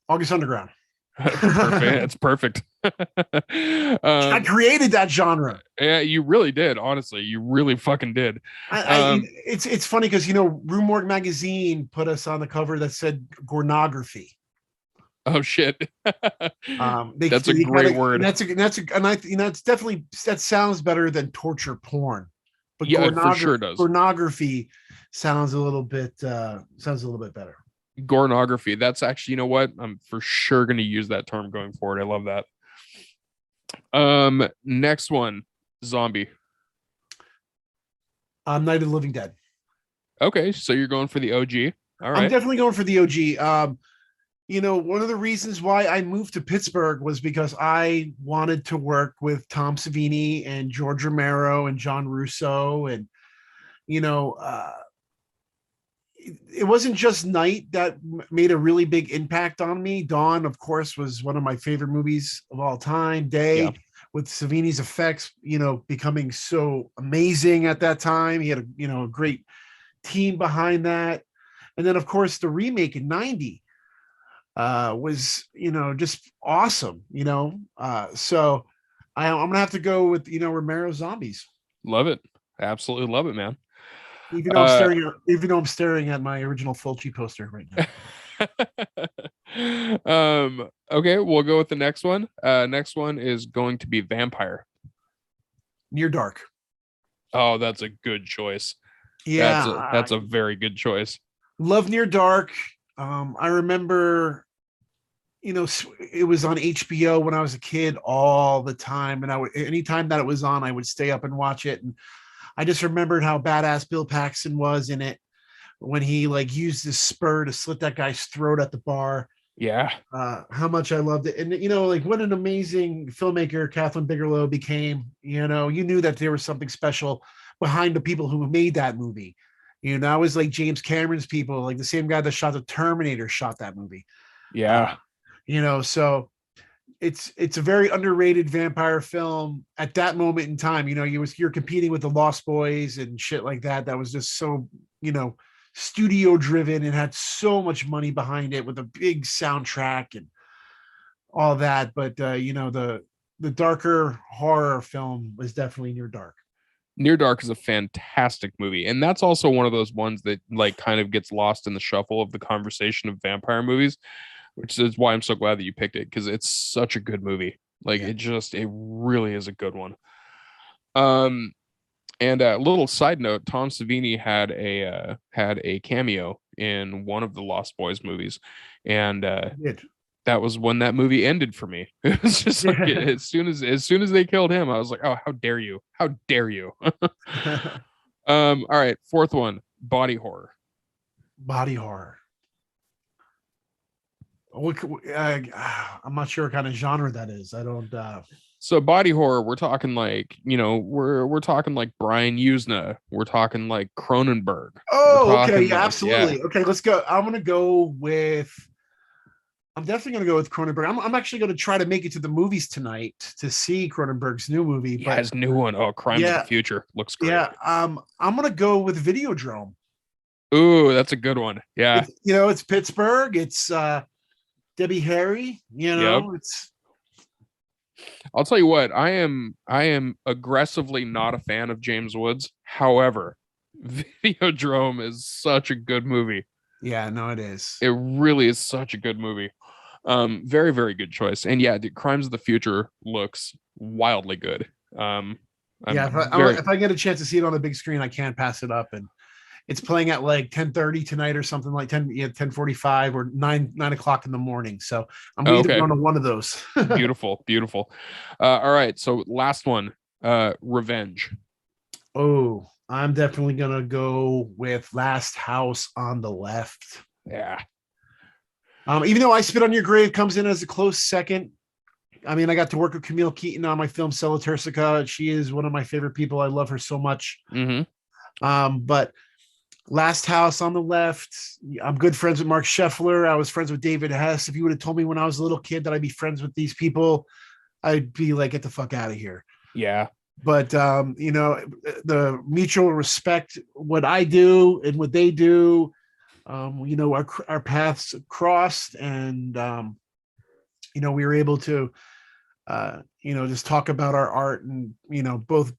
August Underground. Perfect. It's perfect. I created that genre. Yeah, you really did. Honestly, you really fucking did. It's funny because Rue Morgue magazine put us on the cover that said pornography. Oh shit. That's a great word. It's definitely, that sounds better than torture porn. But yeah, it for sure does. Pornography sounds a little bit better. Gornography. That's actually, you know what? I'm for sure going to use that term going forward. I love that. Next one, zombie. Night of the Living Dead. Okay, so you're going for the OG. All right. I'm definitely going for the OG. One of the reasons why I moved to Pittsburgh was because I wanted to work with Tom Savini and George Romero and John Russo, and it wasn't just Night that made a really big impact on me. Dawn, of course, was one of my favorite movies of all time. Day, with Savini's effects, becoming so amazing at that time. He had a great team behind that. And then, of course, the remake in 90 was, just awesome, so I'm going to have to go with, Romero's Zombies. Love it. Absolutely love it, man. Even though I'm staring at my original Fulci poster right now. Okay, we'll go with the next one. Next one is going to be Vampire. Near Dark. Oh, that's a good choice. Yeah, that's a very good choice. Love Near Dark. I remember, it was on HBO when I was a kid all the time, and anytime that it was on, I would stay up and watch it. And I just remembered how badass Bill Paxton was in it when he used his spur to slit that guy's throat at the bar. Yeah. How much I loved it. And, what an amazing filmmaker Catherine Bigelow became. You knew that there was something special behind the people who made that movie. That was like James Cameron's people, like the same guy that shot the Terminator shot that movie. Yeah. So it's a very underrated vampire film at that moment in time. You're competing with the Lost Boys and shit like that. That was just so, studio driven and had so much money behind it with a big soundtrack and all that. But the darker horror film was definitely Near Dark. Near Dark is a fantastic movie, and that's also one of those ones that kind of gets lost in the shuffle of the conversation of vampire movies, which is why I'm so glad that you picked it, because it's such a good movie. It really is a good one. And a little side note, Tom Savini had a cameo in one of the Lost Boys movies, and that was when that movie ended for me. It was just like as soon as they killed him, I was like, oh, how dare you? How dare you? All right, fourth one, body horror. Body horror. I'm not sure what kind of genre that is. I don't. So body horror, we're talking we're talking like Brian Usna. We're talking like Cronenberg. Oh, okay, yeah, absolutely. Yeah. Okay, let's go. I'm definitely going to go with Cronenberg. I'm actually going to try to make it to the movies tonight to see Cronenberg's new movie. Yeah, his new one. Oh, Crimes of the Future looks great. Yeah, I'm going to go with Videodrome. Ooh, that's a good one. Yeah. It's Pittsburgh. It's Debbie Harry. Yep. It's I'll tell you what, I am aggressively not a fan of James Woods. However, Videodrome is such a good movie. yeah, no, it is. It really is such a good movie. Very, very good choice. And yeah, the Crimes of the Future looks wildly good. Yeah, I'm very if I get a chance to see it on the big screen, I can't pass it up. And it's playing at like 10:30 tonight or something like 10:45 or 9 o'clock in the morning. So I'm either okay. going to one of those. Beautiful, beautiful. All right. So last one, Revenge. Oh, I'm definitely gonna go with Last House on the Left. Yeah. Even though I Spit on Your Grave comes in as a close second. I mean, I got to work with Camille Keaton on my film Stella Tersica. She is one of my favorite people. I love her so much. Mm-hmm. But Last House on the Left, I'm good friends with Mark Scheffler. I was friends with David Hess. If you would have told me when I was a little kid that I'd be friends with these people, I'd be like, get the fuck out of here. Yeah. But the mutual respect, what I do and what they do, our paths crossed, and we were able to just talk about our art, and both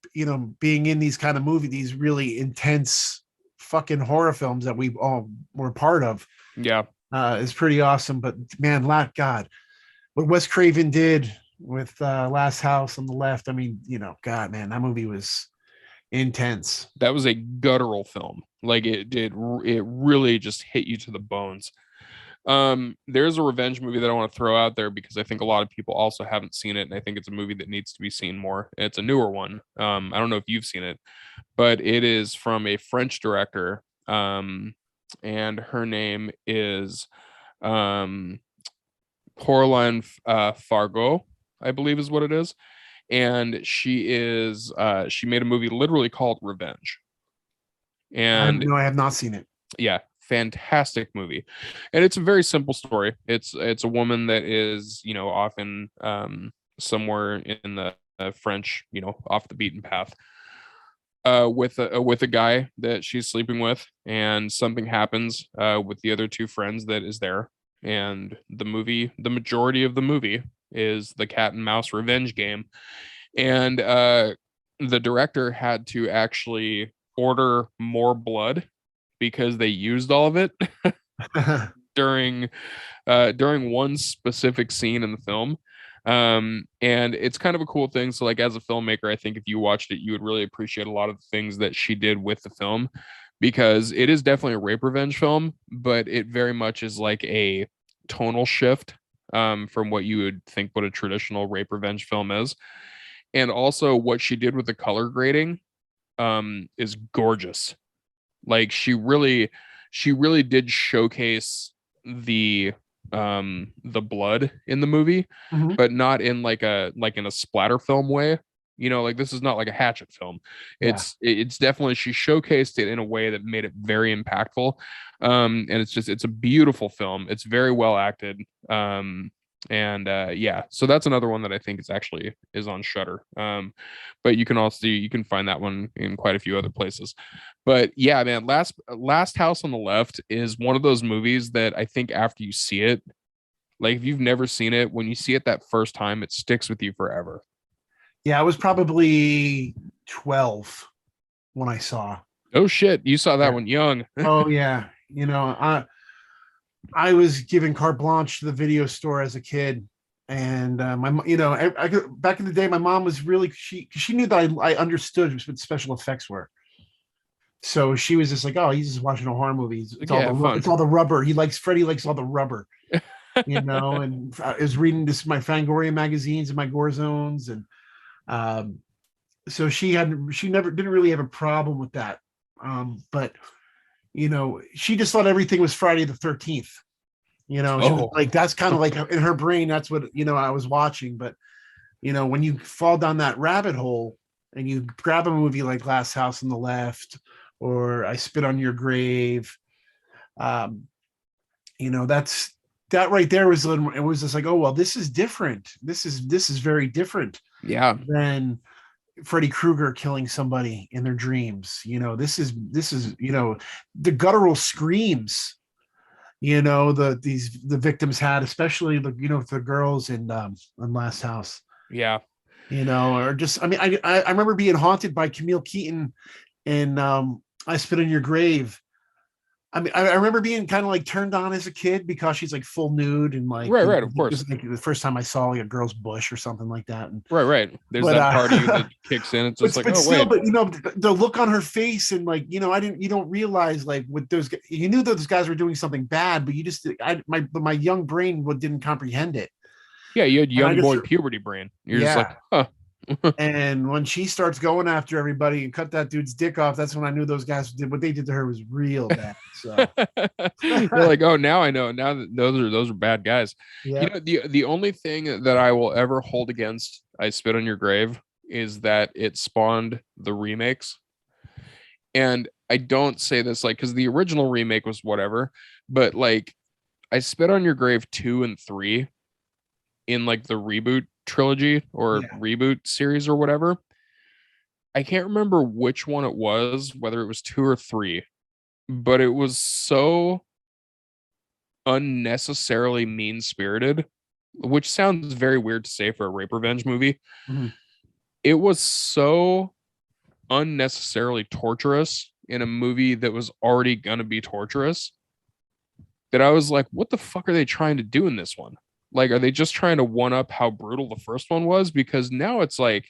being in these kind of these really intense fucking horror films that we all were part of. Yeah. Is pretty awesome. But man, God, what Wes Craven did with Last House on the Left, I mean, God, man, that movie was intense. That was a guttural film. Like it really just hit you to the bones. There's a revenge movie that I want to throw out there because I think a lot of people also haven't seen it, and I think it's a movie that needs to be seen more. It's a newer one. I don't know if you've seen it, but it is from a French director. And her name is Coraline Fargo, I believe is what it is. And she made a movie literally called Revenge. And I have not seen it. yeah, fantastic movie. And it's a very simple story. It's a woman that is often somewhere in the French, off the beaten path, with a guy that she's sleeping with, and something happens with the other two friends that is there. And the majority of the movie is the cat and mouse revenge game. And the director had to actually order more blood because they used all of it during one specific scene in the film. And it's kind of a cool thing. So like, as a filmmaker, I think if you watched it, you would really appreciate a lot of the things that she did with the film, because it is definitely a rape revenge film, but it very much is like a tonal shift from what you would think what a traditional rape revenge film is. And also what she did with the color grading is gorgeous. Like she really did showcase the blood in the movie, Mhm. but not in in a splatter film way. Like this is not like a Hatchet film. Yeah. It's definitely, she showcased it in a way that made it very impactful. And it's a beautiful film. It's very well acted. And yeah, so that's another one that I think is on Shudder. But you can find that one in quite a few other places. But yeah, man, Last House on the Left is one of those movies that I think after you see it, like if you've never seen it, when you see it that first time, it sticks with you forever. Yeah, I was probably 12 when I saw. Oh shit, you saw that one young. Oh yeah, I was given carte blanche to the video store as a kid, and back in the day, my mom was really she knew that I understood what special effects were. So she was just like, "Oh, he's just watching a horror movie. It's all the rubber. Freddie likes all the rubber, And I was reading my Fangoria magazines and my Gore Zones, and so she never didn't really have a problem with that. But she just thought everything was Friday the 13th. She was like, that's kind of like in her brain, that's what I was watching. But when you fall down that rabbit hole and you grab a movie like Last House on the Left or I Spit on Your Grave, that's that right there was it was just like, oh well, this is different. This is very different. Yeah. Than Freddy Krueger killing somebody in their dreams. This is the guttural screams. The victims had, especially the girls in Last House. Yeah. Or just, I mean, I remember being haunted by Camille Keaton in I Spit on Your Grave. I mean, I remember being kind of like turned on as a kid because she's like full nude and like, Right, of it was course. like the first time I saw like a girl's bush or something like that. And Right. There's but that part of you that kicks in. It's just like, but oh still, wait. but the look on her face and like, you don't realize like with those, you knew that those guys were doing something bad, but you just, my young brain didn't comprehend it. Yeah, you had And I young just, boy puberty brain. You're just like, yeah. huh. And when she starts going after everybody and cut that dude's dick off, that's when I knew those guys did what they did to her was real bad. So You're like, oh, now I know. Now that those are bad guys. yeah, The only thing that I will ever hold against I Spit on Your Grave is that it spawned the remakes. And I don't say this like because the original remake was whatever, but like I Spit on Your Grave 2 and 3 in like the reboot trilogy or yeah, reboot series or whatever. I can't remember which one it was, whether it was 2 or 3, but it was so unnecessarily mean-spirited, which sounds very weird to say for a rape revenge movie. mm-hmm. It was so unnecessarily torturous in a movie that was already gonna be torturous that I was like, what the fuck are they trying to do in this one? Like, are they just trying to one up how brutal the first one was? Because now it's like,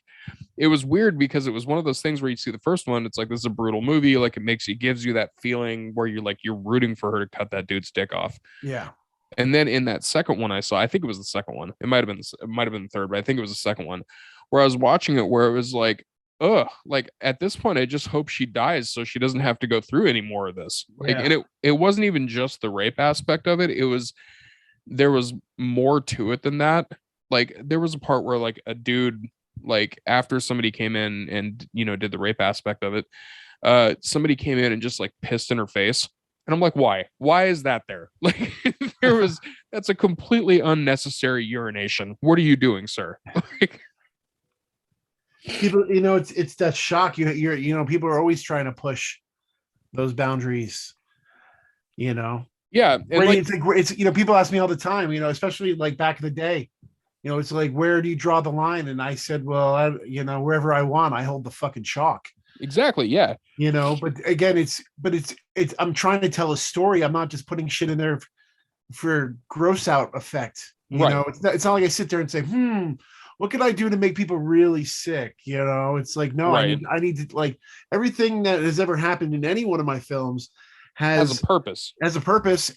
it was weird because it was one of those things where you see the first one, it's like, this is a brutal movie. Like, gives you that feeling where you're rooting for her to cut that dude's dick off. Yeah. And then in that second one I saw, I think it was the second one. It might have been the third, but I think it was the second one where I was watching it where it was like, ugh, like at this point, I just hope she dies so she doesn't have to go through any more of this. Like, Yeah. and it wasn't even just the rape aspect of it. There was more to it than that. Like there was a part where like a dude, like after somebody came in and did the rape aspect of it, somebody came in and just like pissed in her face. And I'm like, why is that there? Like that's a completely unnecessary urination. What are you doing, sir? Like, People, it's that shock. People are always trying to push those boundaries. yeah, and Where like it's people ask me all the time. Especially like back in the day. It's like, where do you draw the line? And I said, well, wherever I want, I hold the fucking chalk. exactly, yeah. But again, it's I'm trying to tell a story. I'm not just putting shit in there for gross out effect. Right. It's not like I sit there and say, what can I do to make people really sick? It's like, no, Right. I need to, like, everything that has ever happened in any one of my films Has a purpose.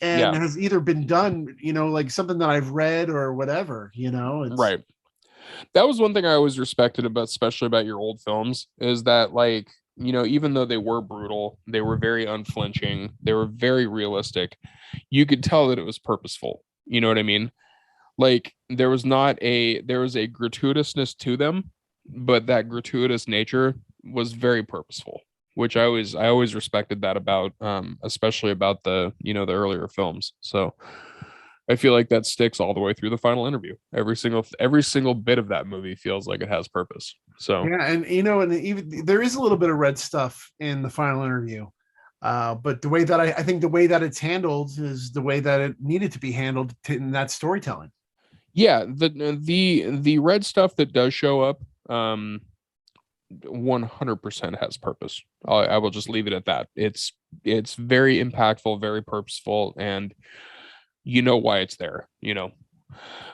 And has either been done, like something that I've read or whatever, Right. That was one thing I always respected about, especially about your old films, is that like, even though they were brutal, they were very unflinching, they were very realistic. You could tell that it was purposeful. You know what I mean? Like there was a gratuitousness to them, but that gratuitous nature was very purposeful, which I always respected that about, especially about the earlier films. So I feel like that sticks all the way through the final interview. Every single bit of that movie feels like it has purpose. So yeah, and and even there is a little bit of red stuff in the final interview. But the way that I think the way that it's handled is the way that it needed to be handled in that storytelling. yeah, the red stuff that does show up, 100% has purpose. I will just leave it at that. It's very impactful, very purposeful, and you know why it's there.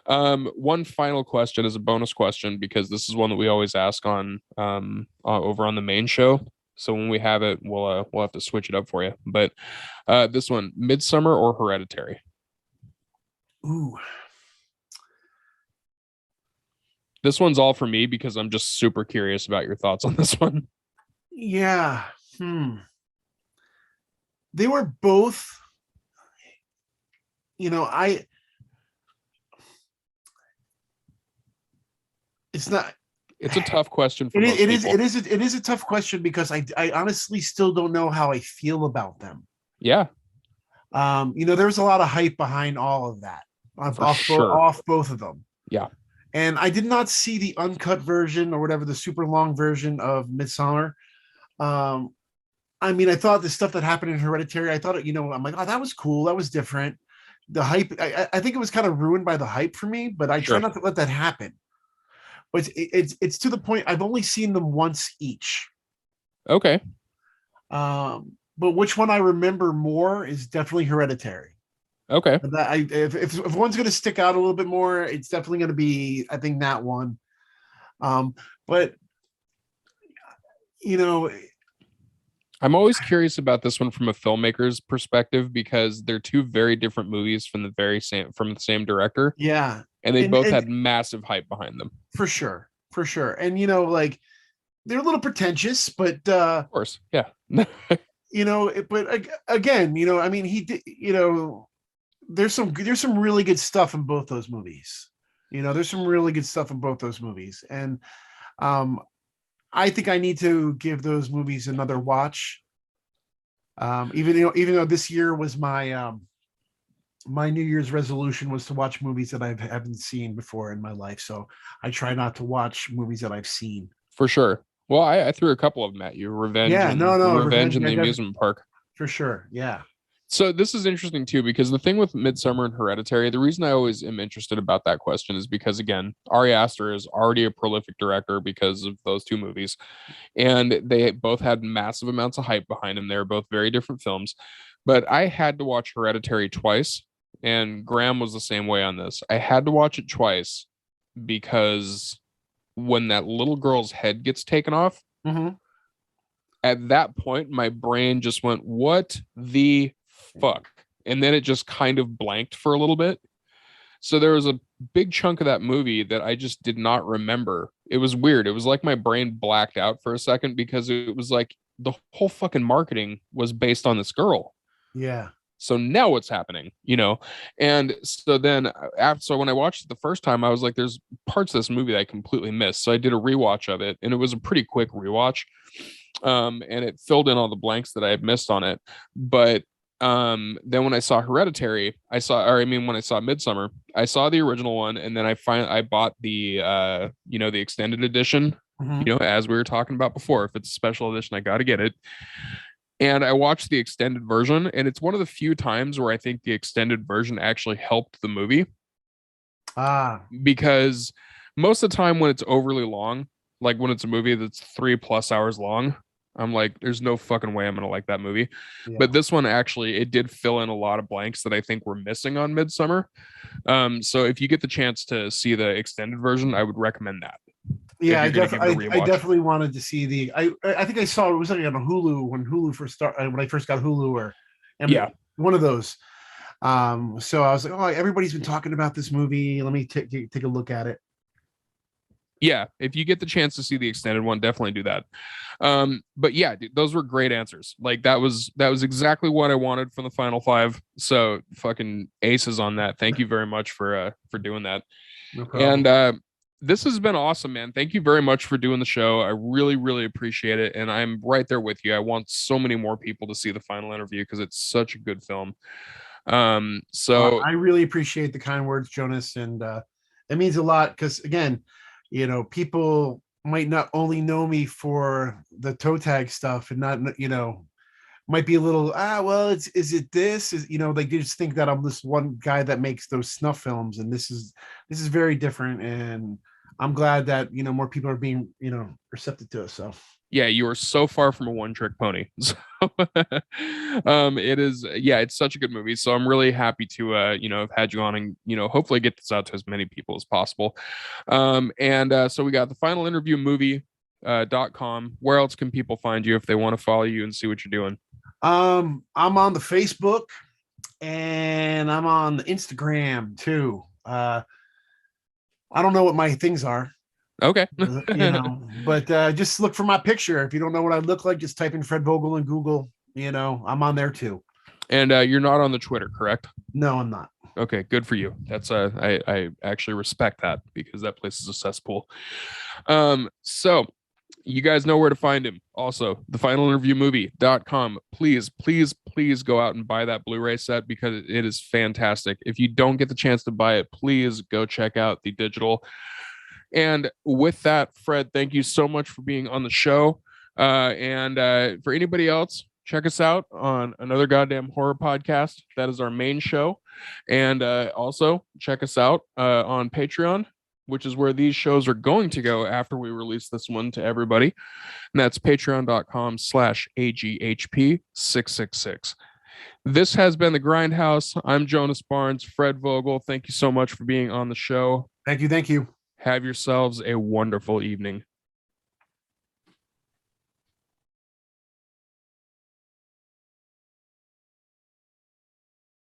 One final question is a bonus question because this is one that we always ask on over on the main show. So when we have it, we'll have to switch it up for you. But this one, Midsummer or Hereditary? Ooh. This one's all for me because I'm just super curious about your thoughts on this one. Yeah. They were both, it's not, it's a tough question for it is a tough question because I honestly still don't know how I feel about them. Yeah. There was a lot of hype behind all of that off both of them. Yeah. And I did not see the uncut version or whatever, the super long version of Midsummer. Um, I mean, I thought the stuff that happened in Hereditary, I thought, I'm like, oh, that was cool. That was different. The hype, I think it was kind of ruined by the hype for me, but I try Sure. not to let that happen. But it's to the point I've only seen them once each. Okay. But which one I remember more is definitely Hereditary. Okay. That if one's going to stick out a little bit more, it's definitely going to be, I think, that one. But you know, I'm always curious about this one from a filmmaker's perspective because they're two very different movies from the same director, yeah, and they both and had massive hype behind them. for sure, and like they're a little pretentious, but Of course, yeah. but again, I mean, he did, there's some really good stuff in both those movies. There's some really good stuff in both those movies, and um, I think I need to give those movies another watch. Even though this year was my New Year's resolution was to watch movies that I haven't seen before in my life, so I try not to watch movies that I've seen. For sure. Well, I threw a couple of them at you. Yeah, no, Revenge Revenge, in yeah, the Amusement Park. for sure. Yeah, So this is interesting too, because the thing with Midsummer and Hereditary, the reason I always am interested about that question is because again, Ari Aster is already a prolific director because of those two movies, and they both had massive amounts of hype behind them. They're both very different films, but I had to watch Hereditary twice, and Graham was the same way on this. I had to watch it twice because when that little girl's head gets taken off, mm-hmm. at that point, my brain just went, "What the fuck?" And then it just kind of blanked for a little bit. So there was a big chunk of that movie that I just did not remember. It was weird. It was like my brain blacked out for a second because it was like the whole fucking marketing was based on this girl. Yeah. So now what's happening, And so then so when I watched it the first time, I was like, there's parts of this movie that I completely missed. So I did a rewatch of it, and it was a pretty quick rewatch. And it filled in all the blanks that I had missed on it. But then when I saw Hereditary, when I saw Midsummer, I saw the original one, and then I bought the the extended edition, Mm-hmm. as we were talking about before. If it's a special edition, I gotta get it. And I watched the extended version, and it's one of the few times where I think the extended version actually helped the movie. Because most of the time when it's overly long, like when it's a movie that's 3+ hours long, I'm like, there's no fucking way I'm gonna like that movie. Yeah. But this one actually, it did fill in a lot of blanks that I think were missing on Midsummer. So if you get the chance to see the extended version, I would recommend that. Yeah, I definitely wanted to see I think I saw it was like on Hulu when I first got Hulu one of those. So I was like, oh, everybody's been talking about this movie. Let me take a look at it. Yeah, if you get the chance to see the extended one, definitely do that. But yeah, dude, those were great answers. Like that was exactly what I wanted from the final five. So fucking aces on that. Thank you very much for doing that. No problem. And this has been awesome, man. Thank you very much for doing the show. I really, really appreciate it. And I'm right there with you. I want so many more people to see the final interview because it's such a good film. So I really appreciate the kind words, Jonas, and it means a lot because again, people might not only know me for the toe tag stuff and not, might be a little, well, is it this? They just think that I'm this one guy that makes those snuff films, and this is very different. And I'm glad that, more people are being, receptive to it. So yeah, you are so far from a one-trick pony. So it is, yeah, it's such a good movie. So I'm really happy to have had you on and hopefully get this out to as many people as possible. So we got the final interview movie.com. Where else can people find you if they want to follow you and see what you're doing? I'm on the Facebook and I'm on the Instagram too. I don't know what my things are. Okay. But just look for my picture. If you don't know what I look like, just type in Fred Vogel in Google. I'm on there too. And you're not on the Twitter, correct? No, I'm not. Okay, good for you. That's I actually respect that because that place is a cesspool. So You guys know where to find him. Also, thefinalinterviewmovie.com. Please go out and buy that Blu-ray set because it is fantastic. If you don't get the chance to buy it, please go check out the digital. And with that, Fred, thank you so much for being on the show. And for anybody else, check us out on Another Goddamn Horror Podcast. That is our main show. And also check us out on Patreon, which is where these shows are going to go after we release this one to everybody. And that's patreon.com/AGHP666. This has been the Grindhouse. I'm Jonas Barnes, Fred Vogel. Thank you so much for being on the show. Thank you. Have yourselves a wonderful evening.